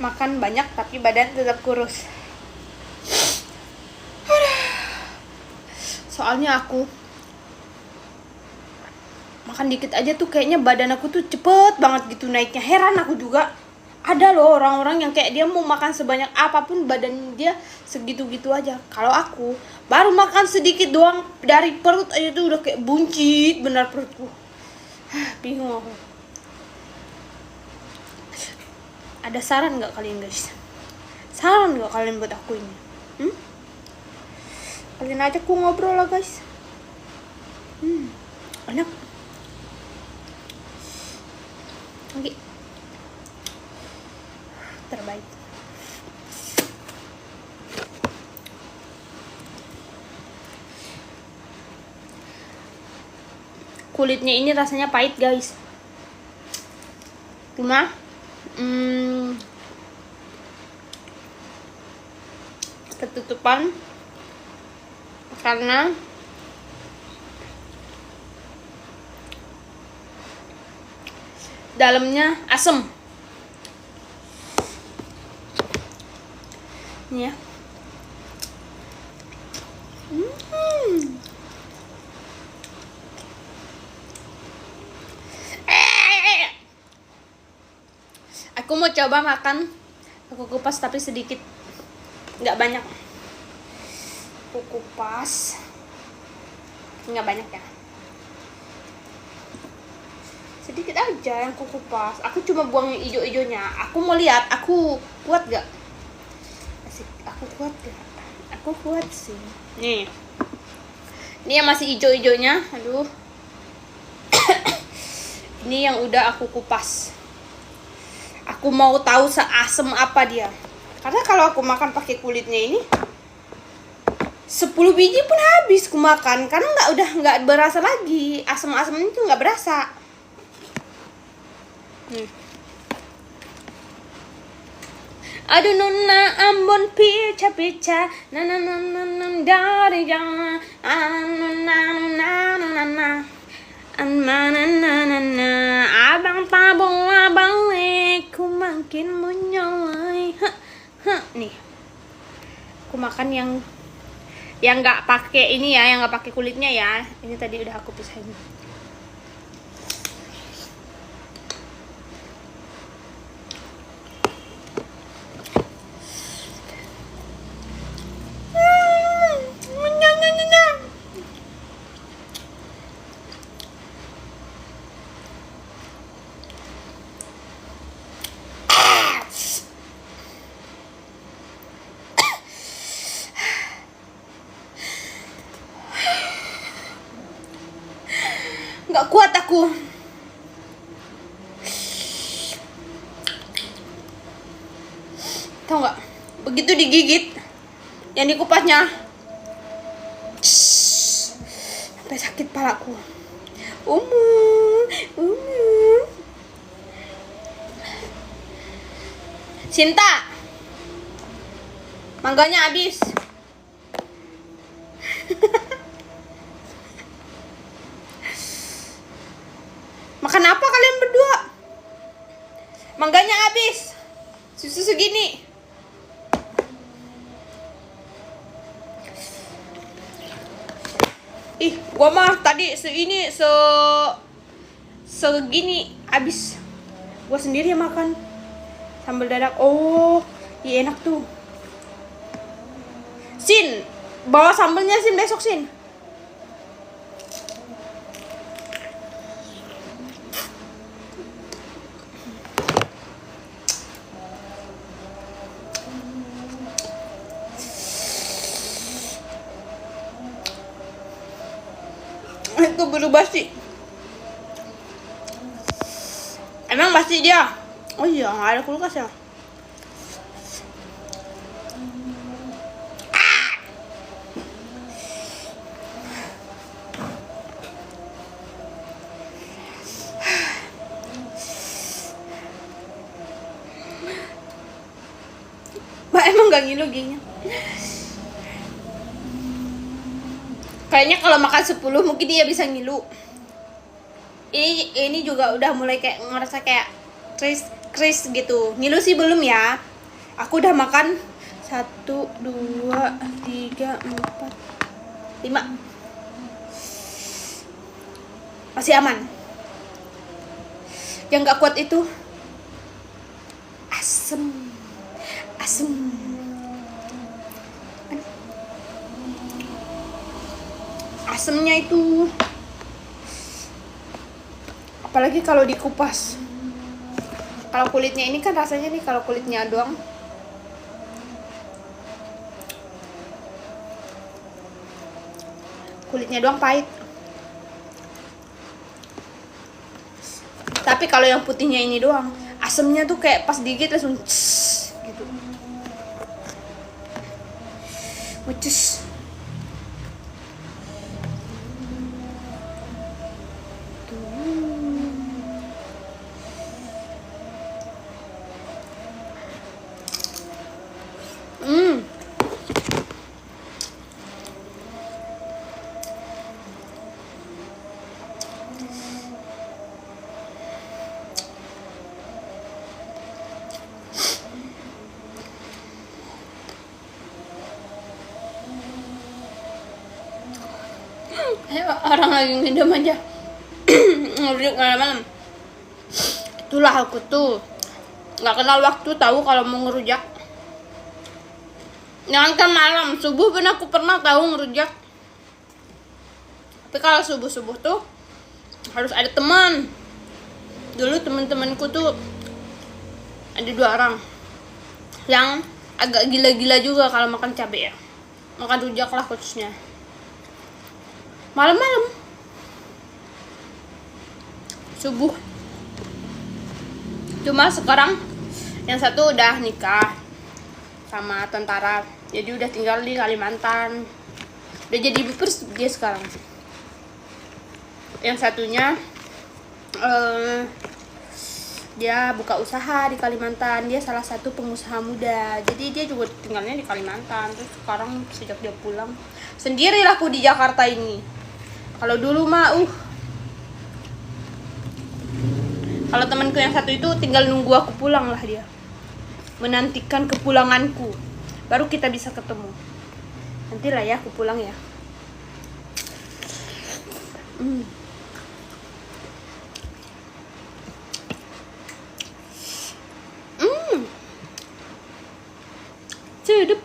Makan banyak tapi badan tetap kurus. Soalnya aku makan dikit aja tuh kayaknya badan aku tuh cepet banget gitu naiknya. Heran aku juga. Ada loh orang-orang yang kayak dia mau makan sebanyak apapun badan dia segitu-gitu aja. Kalau aku baru makan sedikit doang dari perut aja tuh udah kayak buncit benar perutku. Bingung aku. Ada saran nggak kalian guys? Saran nggak kalian buat aku ini? Kalian aja aku ngobrol lah guys. Enak. Lagi. Terbaik. Kulitnya ini rasanya pahit guys. Cuma ketutupan karena dalamnya asem. Ini ya. Aku mau coba makan. Aku kupas tapi sedikit, nggak banyak. Aku kupas, nggak banyak ya. Sedikit aja yang aku kupas. Aku cuma buang hijau-hijaunya. Aku mau lihat, aku kuat gak? Asik, aku kuat gak? Aku kuat sih. Nih, ini yang masih hijau-hijaunya. Aduh. Ini yang udah aku kupas. Aku mau tahu seasem apa dia. Karena kalau aku makan pakai kulitnya ini 10 biji pun habis aku makan. Karena udah nggak berasa lagi. Asam-asamnya itu nggak berasa. Aduh nona Ambon pica-pica na na na na na dari jangan na na na na na abang tabung abang ku makin menyalai. Nih, aku makan yang nggak pakai ini ya, yang nggak pakai kulitnya ya. Ini tadi udah aku pisahin. Nggak kuat aku. Tahu nggak? Begitu digigit, yang dikupasnya, sampai sakit palaku. Cinta, mangganya habis. Makan apa kalian berdua? Mangganya habis. Susu segini. Ih, gua mah tadi segini segini habis. Gua sendiri yang makan sambal dadak. Oh, iya enak tuh. Sin, bawa sambalnya Sin besok Sin. Itu baru basi. Emang basi dia? Oh iya, nggak ada kulkas ya. Mbak emang gak ngilu giginya. Kayaknya kalau makan 10 mungkin dia bisa ngilu. Ini juga udah mulai kayak ngerasa kayak kris gitu. Ngilu sih belum ya. Aku udah makan 1, 2, 3, 4, 5. Masih aman. Yang gak kuat itu asem. Asemnya itu, apalagi kalau dikupas. Kalau kulitnya ini kan rasanya nih, kalau kulitnya doang pahit. Tapi kalau yang putihnya ini doang, asemnya tuh kayak pas digigit langsung gitu. Mucus. Orang lagi ngidam aja ngerujak malam-malam. Itulah aku tuh nggak kenal waktu tahu kalau mau ngerujak. Jangankan malam, subuh pun aku pernah tahu ngerujak. Tapi kalau subuh-subuh tuh harus ada teman. Dulu teman-temanku tuh ada 2 orang yang agak gila-gila juga kalau makan cabai ya. Makan rujak lah khususnya. Malam-malam. Subuh. Cuma sekarang yang satu udah nikah sama tentara, jadi udah tinggal di Kalimantan, udah jadi ibu pers dia sekarang. Yang satunya dia buka usaha di Kalimantan, dia salah satu pengusaha muda, jadi dia juga tinggalnya di Kalimantan. Terus sekarang sejak dia pulang sendirilah aku di Jakarta ini. Kalau dulu mah kalau temanku yang satu itu tinggal nunggu aku pulang lah, dia menantikan kepulanganku baru kita bisa ketemu. Nantilah ya aku pulang ya. Sedap.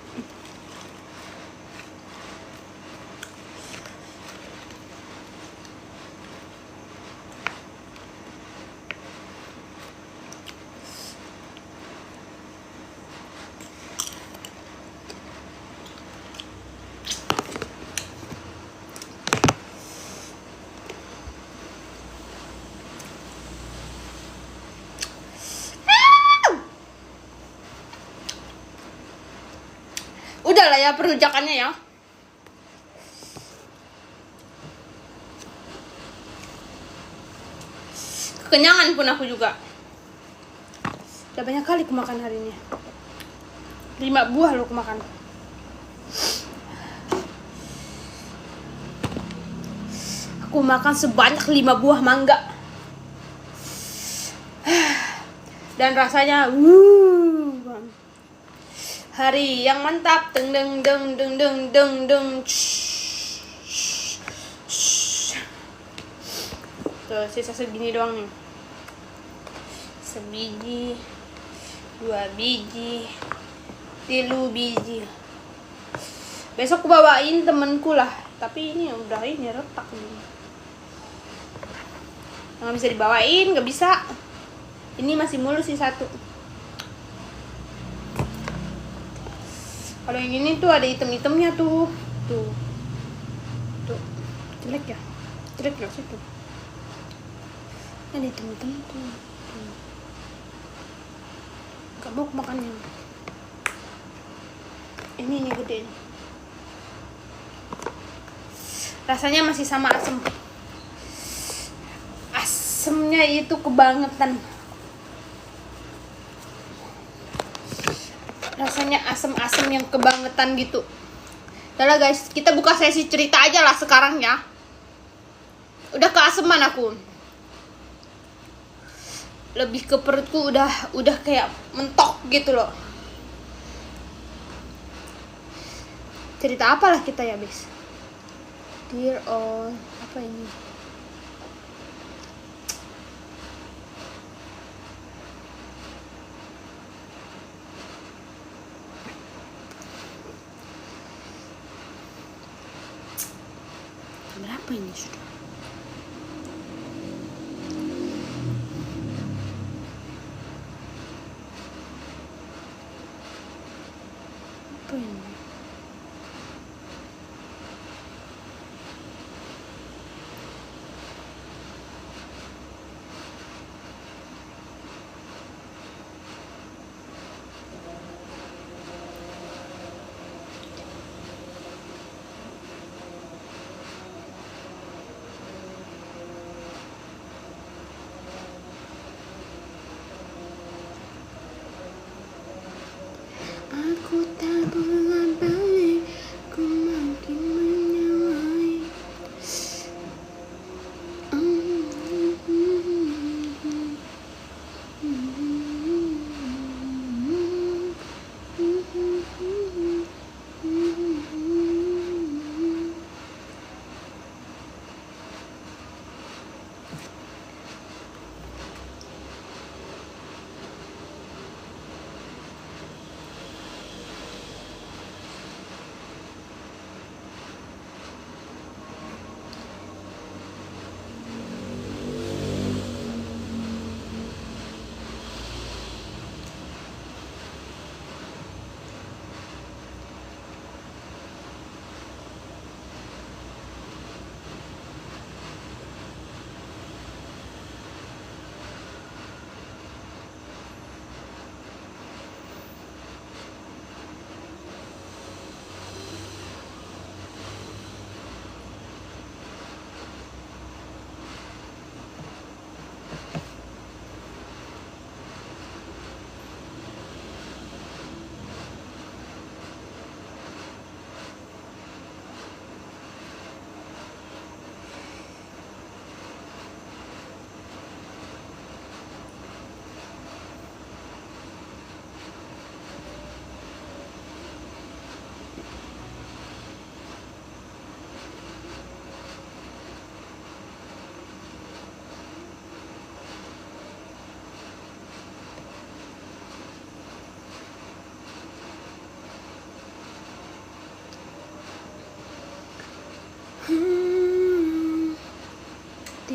Udahlah ya perujakannya ya. Kekenyangan pun aku juga. Udah banyak kali aku makan hari ini. 5 buah loh aku makan. Aku makan sebanyak 5 buah mangga. Dan rasanya hari yang mantap. Deng deng deng deng deng deng deng. Tuh sisa segini doang nih. Sebiji, 2 biji, 3 biji. Besok aku bawain temenku lah. Tapi ini udah ini retak nih. Nggak bisa dibawain, nggak bisa. Ini masih mulus sih 1. Kalau yang ini tuh ada item-itemnya tuh. Tuh. Jelek ya? Jelek ya situ. Ada item-item tuh. Gak mau makannya. Ini gede. Rasanya masih sama asem. Asemnya itu kebangetan. Rasanya asem-asem yang kebangetan gitu. Udah lah guys, kita buka sesi cerita aja lah sekarang ya. Udah keaseman aku. Lebih ke perutku udah kayak mentok gitu loh. Cerita apalah kita ya, guys? Dear all, apa ini? Berapa ini sudah? Apa ini? Aku tak boleh balik, ku makin menyalai.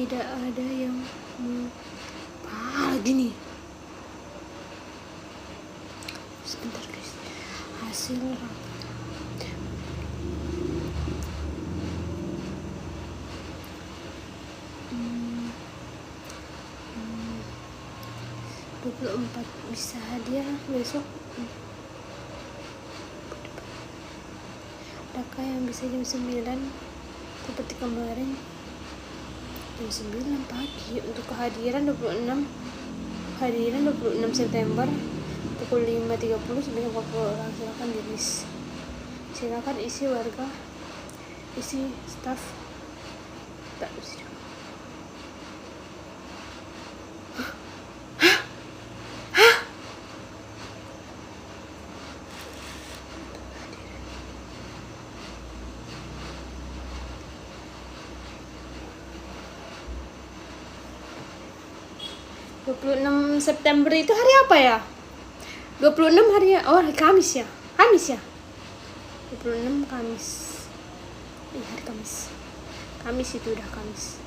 tidak ada yang lagi nih. Sebentar guys, hasil rapat 24 bisa hadiah besok. Adakah yang bisa jam 9 seperti kemarin? Jam 9 pagi untuk kehadiran 26 September pukul 5.30 sebanyak 40 orang. Silakan diris. Silakan isi warga, isi staff. Tak bisa. 26 September itu hari apa ya? 26 hari hari Kamis ya? 26 Kamis. Hari Kamis. Kamis itu udah Kamis.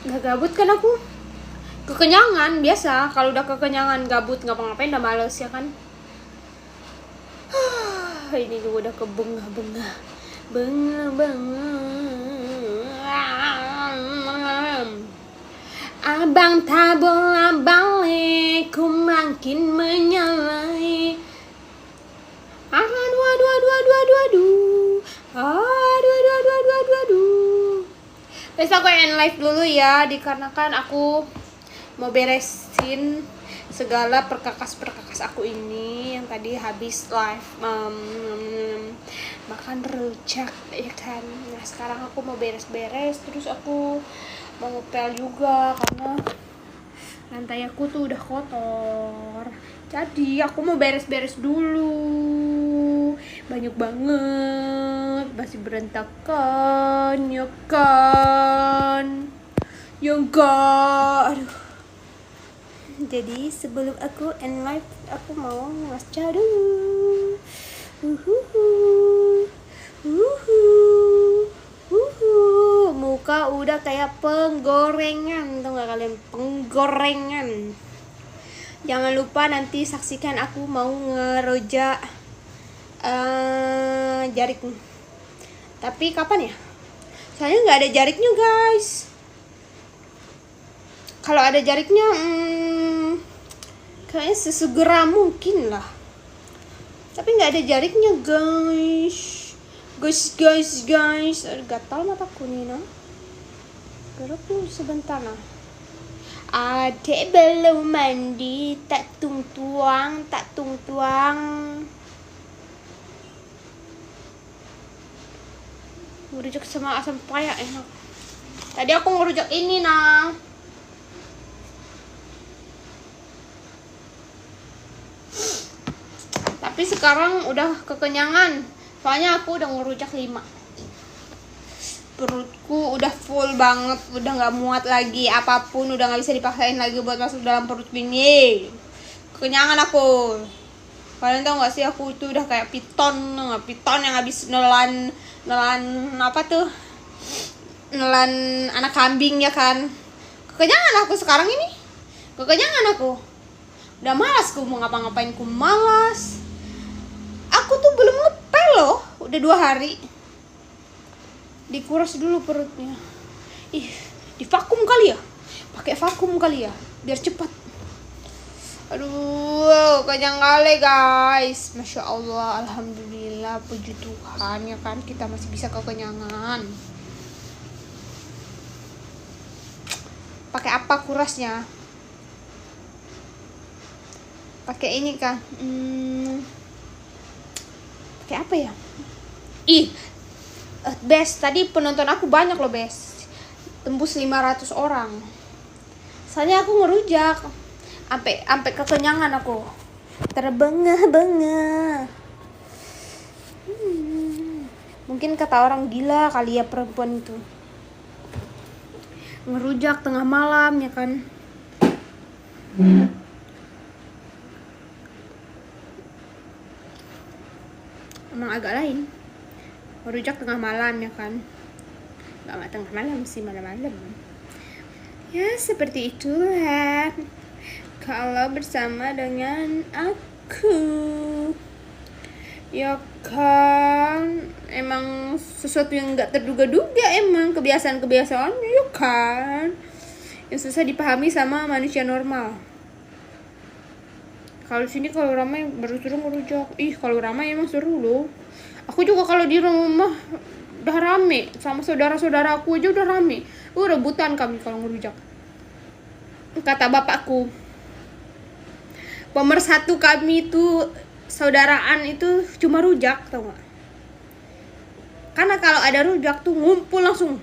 Nggak gabut kan aku? Kekenyangan biasa. Kalau udah kekenyangan gabut ngapa-ngapain udah males ya kan. Ini juga udah kebengah-bengah. Abang tak bola balik, ku makin menyalai. Besok aku end live dulu ya, dikarenakan aku mau beresin segala perkakas aku ini yang tadi habis live makan rujak ya kan. Nah sekarang aku mau beres-beres, terus aku mau ngepel juga karena lantai aku tuh udah kotor. Jadi aku mau beres-beres dulu. Banyak banget, masih berantakan ya kan. Ya enggak. Aduh. Jadi sebelum aku end live, aku mau ngasca dulu. Muka udah kayak penggorengan, tau gak kalian? Penggorengan. Jangan lupa nanti saksikan aku mau ngerojak jarik. Tapi kapan ya? Soalnya nggak ada jariknya guys. Kalau ada jariknya kayaknya sesegera mungkin lah. Tapi nggak ada jariknya guys. Guys. Gatal mataku nih nah. Gerak tuh sebentar nah. Adek belum mandi, tak tung tuang. Ngerujak sama asam paya enak. Tadi aku ngerujak ini nah. Tapi sekarang udah kekenyangan. Soalnya aku udah ngerujak 5. Perutku udah full banget, udah nggak muat lagi, apapun udah nggak bisa dipaksain lagi buat masuk dalam perut ini. Kekenyangan aku. Kalian tau nggak sih aku tuh udah kayak piton yang habis nelan apa tuh? Nelan anak kambing ya kan. Kekenyangan aku sekarang ini. Kekenyangan aku. Udah malas ku mau ngapa-ngapain, ku malas. Aku tuh belum ngepel loh, udah 2 hari. Dikuras dulu perutnya. Divakum kali ya? Pakai vakum kali ya? Biar cepat. Aduh, kenyang kali guys. Masya Allah, alhamdulillah, puji Tuhan ya kan, kita masih bisa kekenyangan. Pakai apa kurasnya? Pakai ini kan? Pakai apa ya? Best, tadi penonton aku banyak loh best, tembus 500 orang. Soalnya aku ngerujak sampai kekenyangan aku, terbengah-bengah. Mungkin kata orang gila kali ya perempuan itu. ngerujak tengah malam ya kan. Emang agak lain ngerujak tengah malam ya kan, nggak tengah malam sih, malam-malam ya. Seperti itulah kalau bersama dengan aku ya kan. Emang sesuatu yang nggak terduga-duga, emang kebiasaan ya kan, yang susah dipahami sama manusia normal. Kalau sini kalau ramai baru suruh ngerujak. Kalau ramai emang seru loh. Aku juga kalau di rumah udah rame sama saudara-saudara aku aja udah rame. Rebutan kami kalau ngerujak. Kata bapakku, pemersatu kami itu saudaraan itu cuma rujak, tau gak? Karena kalau ada rujak tuh ngumpul langsung.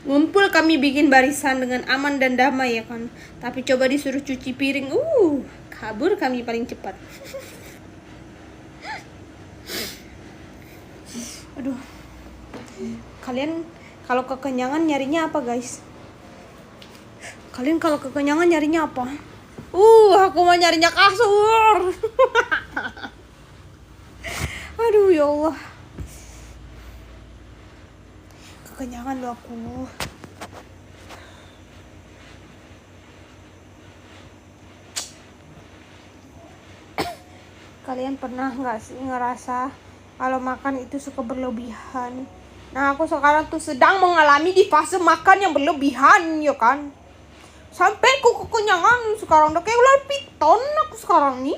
Ngumpul kami bikin barisan dengan aman dan damai ya kan. Tapi coba disuruh cuci piring, kabur kami paling cepat. Aduh. Kalian kalau kekenyangan nyarinya apa, guys? Kalian kalau kekenyangan nyarinya apa? Aku mau nyarinya kasur. Aduh ya Allah. Kekenyangan loh aku. Kalian pernah nggak sih ngerasa kalau makan itu suka berlebihan? Nah, aku sekarang tuh sedang mengalami di fase makan yang berlebihan ya kan. Sampai aku kekenyangan sekarang, udah kayak ular piton aku sekarang nih.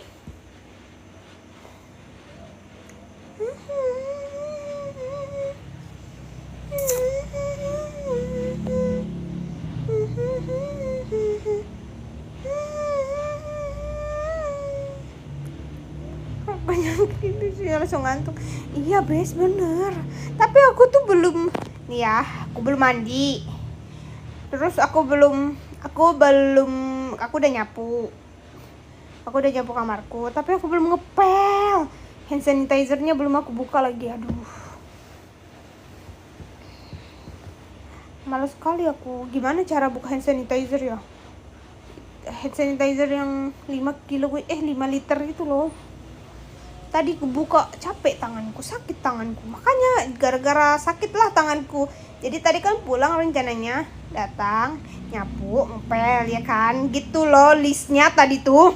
Banyak gitu sih, langsung ngantuk. Iya Bes, bener. Tapi aku tuh belum, nih ya, aku belum mandi. Terus aku udah nyapu. Aku udah nyapu kamarku, tapi aku belum ngepel. Hand sanitizer-nya belum aku buka lagi, aduh. Malas sekali aku. Gimana cara buka hand sanitizer ya? Hand sanitizer yang 5 liter itu loh. Tadi aku buka, capek tanganku, sakit tanganku. Makanya gara-gara sakit lah tanganku. Jadi tadi kan pulang rencananya datang, nyapu, ngepel ya kan. Gitu loh listnya tadi tuh.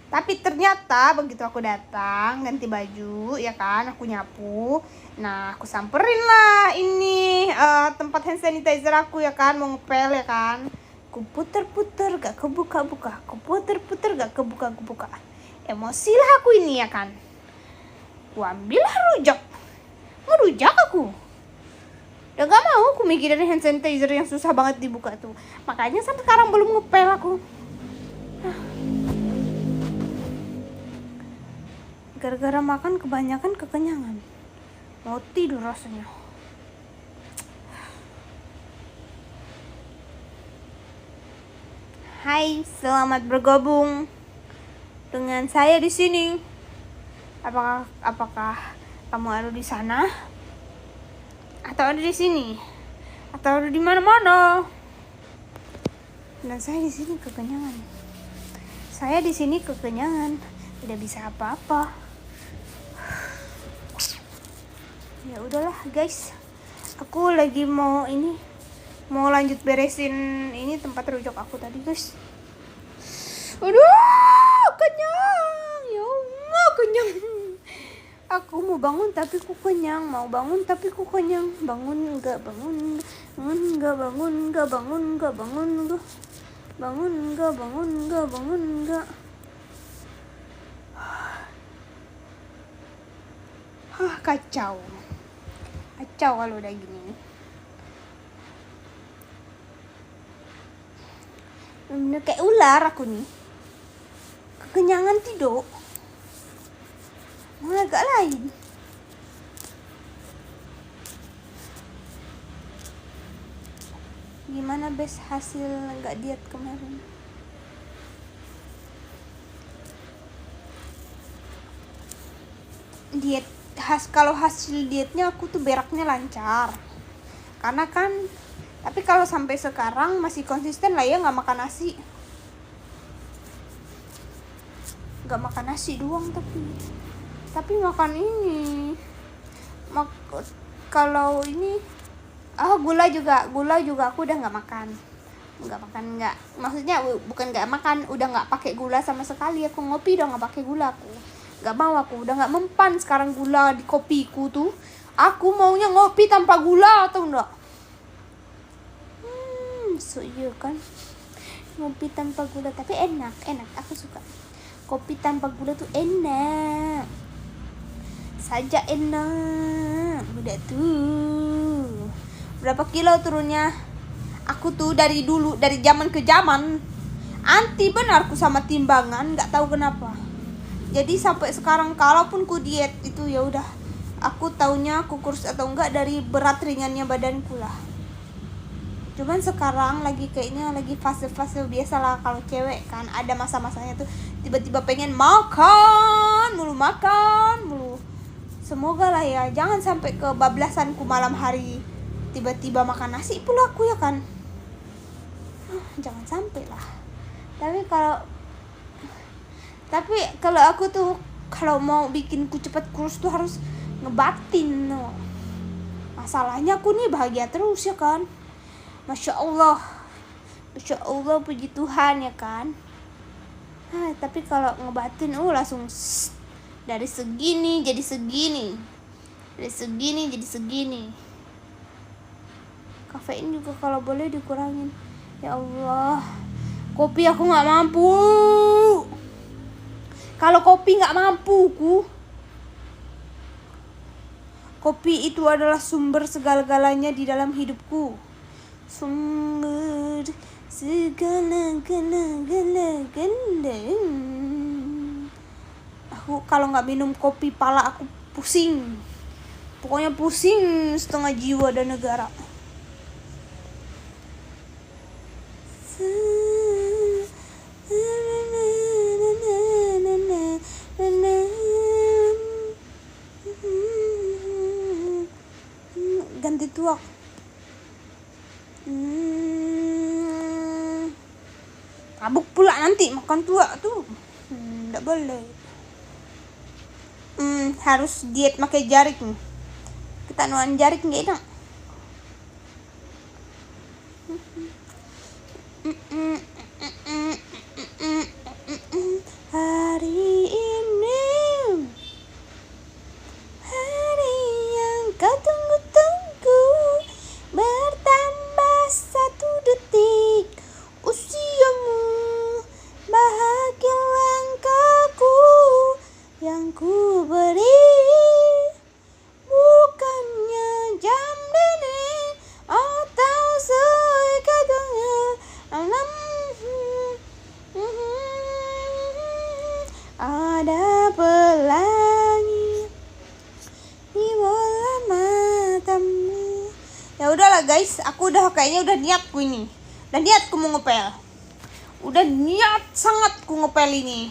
Tapi ternyata begitu aku datang, ganti baju ya kan, aku nyapu. Nah, aku samperin lah ini tempat hand sanitizer aku ya kan, mau ngepel ya kan. Aku puter-puter gak kebuka-buka, aku puter-puter gak kebuka-buka. Emosi lah aku ini ya kan. Aku ambil rujak, ngerujak aku. Udah gak mau aku mikirin hand sanitizer yang susah banget dibuka tuh. Makanya sampai sekarang belum ngepel aku. Gara-gara makan kebanyakan kekenyangan, mau tidur rasanya. Hai, selamat bergabung dengan saya di sini. Apakah kamu ada di sana? Atau ada di sini? Atau ada di mana-mana? Dan saya di sini kekenyangan. Tidak bisa apa-apa. Ya udahlah guys, aku lagi mau lanjut beresin ini tempat rujak aku tadi guys. Aduh, kenyang, ya Allah kenyang. Aku mau bangun tapi ku kenyang, mau bangun tapi ku kenyang. Bangun enggak, bangun enggak, bangun enggak, bangun enggak, bangun enggak, bangun enggak, bangun enggak, bangun enggak. Kacau kalau udah gini. Bener kayak ular aku nih. Kekenyangan tidur. Mau agak lain. Gimana Bes hasil nggak diet kemarin? Kalau hasil dietnya aku tuh beraknya lancar. Karena kan, tapi kalau sampai sekarang masih konsisten lah ya nggak makan nasi. Nggak makan nasi doang tapi makan ini. Kalau ini gula juga aku udah nggak makan, maksudnya bukan nggak makan, udah nggak pakai gula sama sekali. Aku ngopi udah nggak pakai gula, aku nggak mau, aku udah nggak mempan sekarang gula di kopiku tuh. Aku maunya ngopi tanpa gula, atau enggak? So iya kan, ngopi tanpa gula tapi enak, aku suka. Kopi tanpa gula tuh enak saja, enak. Udah tuh berapa kilo turunnya. Aku tuh dari dulu, dari zaman ke zaman anti benarku sama timbangan, nggak tahu kenapa. Jadi sampai sekarang kalaupun ku diet itu ya udah, aku taunya aku kurus atau enggak dari berat ringannya badanku lah. Cuman sekarang kayaknya lagi fase-fase biasalah kalau cewek kan, ada masa-masanya tuh tiba-tiba pengen makan mulu. Semoga lah ya jangan sampai kebablasanku malam hari tiba-tiba makan nasi pula aku ya kan. Jangan sampai lah. Tapi kalau aku tuh kalau mau bikinku cepat kurus tuh harus ngebatin no. Masalahnya aku nih bahagia terus ya kan. Masya Allah, puji Tuhan ya kan. Tapi kalau ngebatin langsung dari segini jadi segini, Kafein juga kalau boleh dikurangin. Ya Allah, kopi aku nggak mampu. Kalau kopi nggak mampu kopi itu adalah sumber segala-galanya di dalam hidupku. Sumber segala-galanya. Aku kalau nggak minum kopi pala aku pusing. Pokoknya pusing setengah jiwa dan negara. Ganti tuak. Mabuk pula nanti makan tua tuh. Nggak boleh. Harus diet pakai jarik nih. Kita nuan jarik nggak enak. Hari ini hari yang kau tunggu-tunggu, bertambah 1 detik usiamu, bahagia langkahku yang ku beri, bukannya jam dinding atau sekadangnya alam. Ada pelangi di bola matamu. Ya udahlah guys, aku kayaknya udah niatku ini. Udah niatku mau ngepel. Udah niat sangat ku ngepel ini.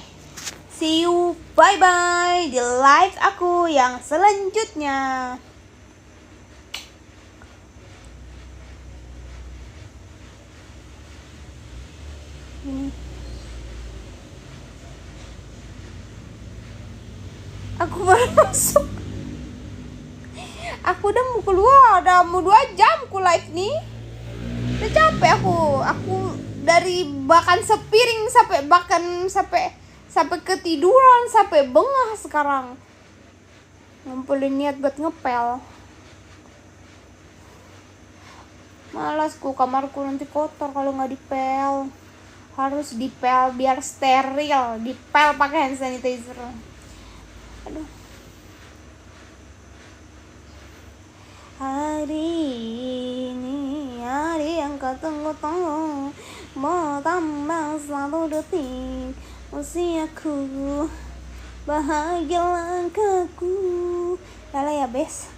See you, bye bye di live aku yang selanjutnya. Aku baru masuk. Aku udah mau keluar, udah mau 2 jam ku live nih. Udah capek aku dari bahkan sepiring sampai ketiduran, sampai bengah sekarang. Ngumpulin niat buat ngepel. Malasku, kamarku nanti kotor kalau nggak dipel. Harus dipel biar steril, dipel pakai hand sanitizer. Aduh. Hari ini hari yang kau tunggu-tunggu, bertambah 1 detik usiaku, bahagia langkahku. Yalah ya bes,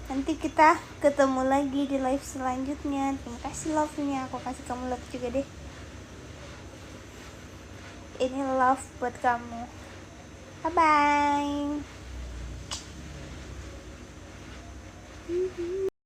nanti kita ketemu lagi di live selanjutnya. Terima kasih love-nya, aku kasih kamu love juga deh. Ini love buat kamu. Bye bye.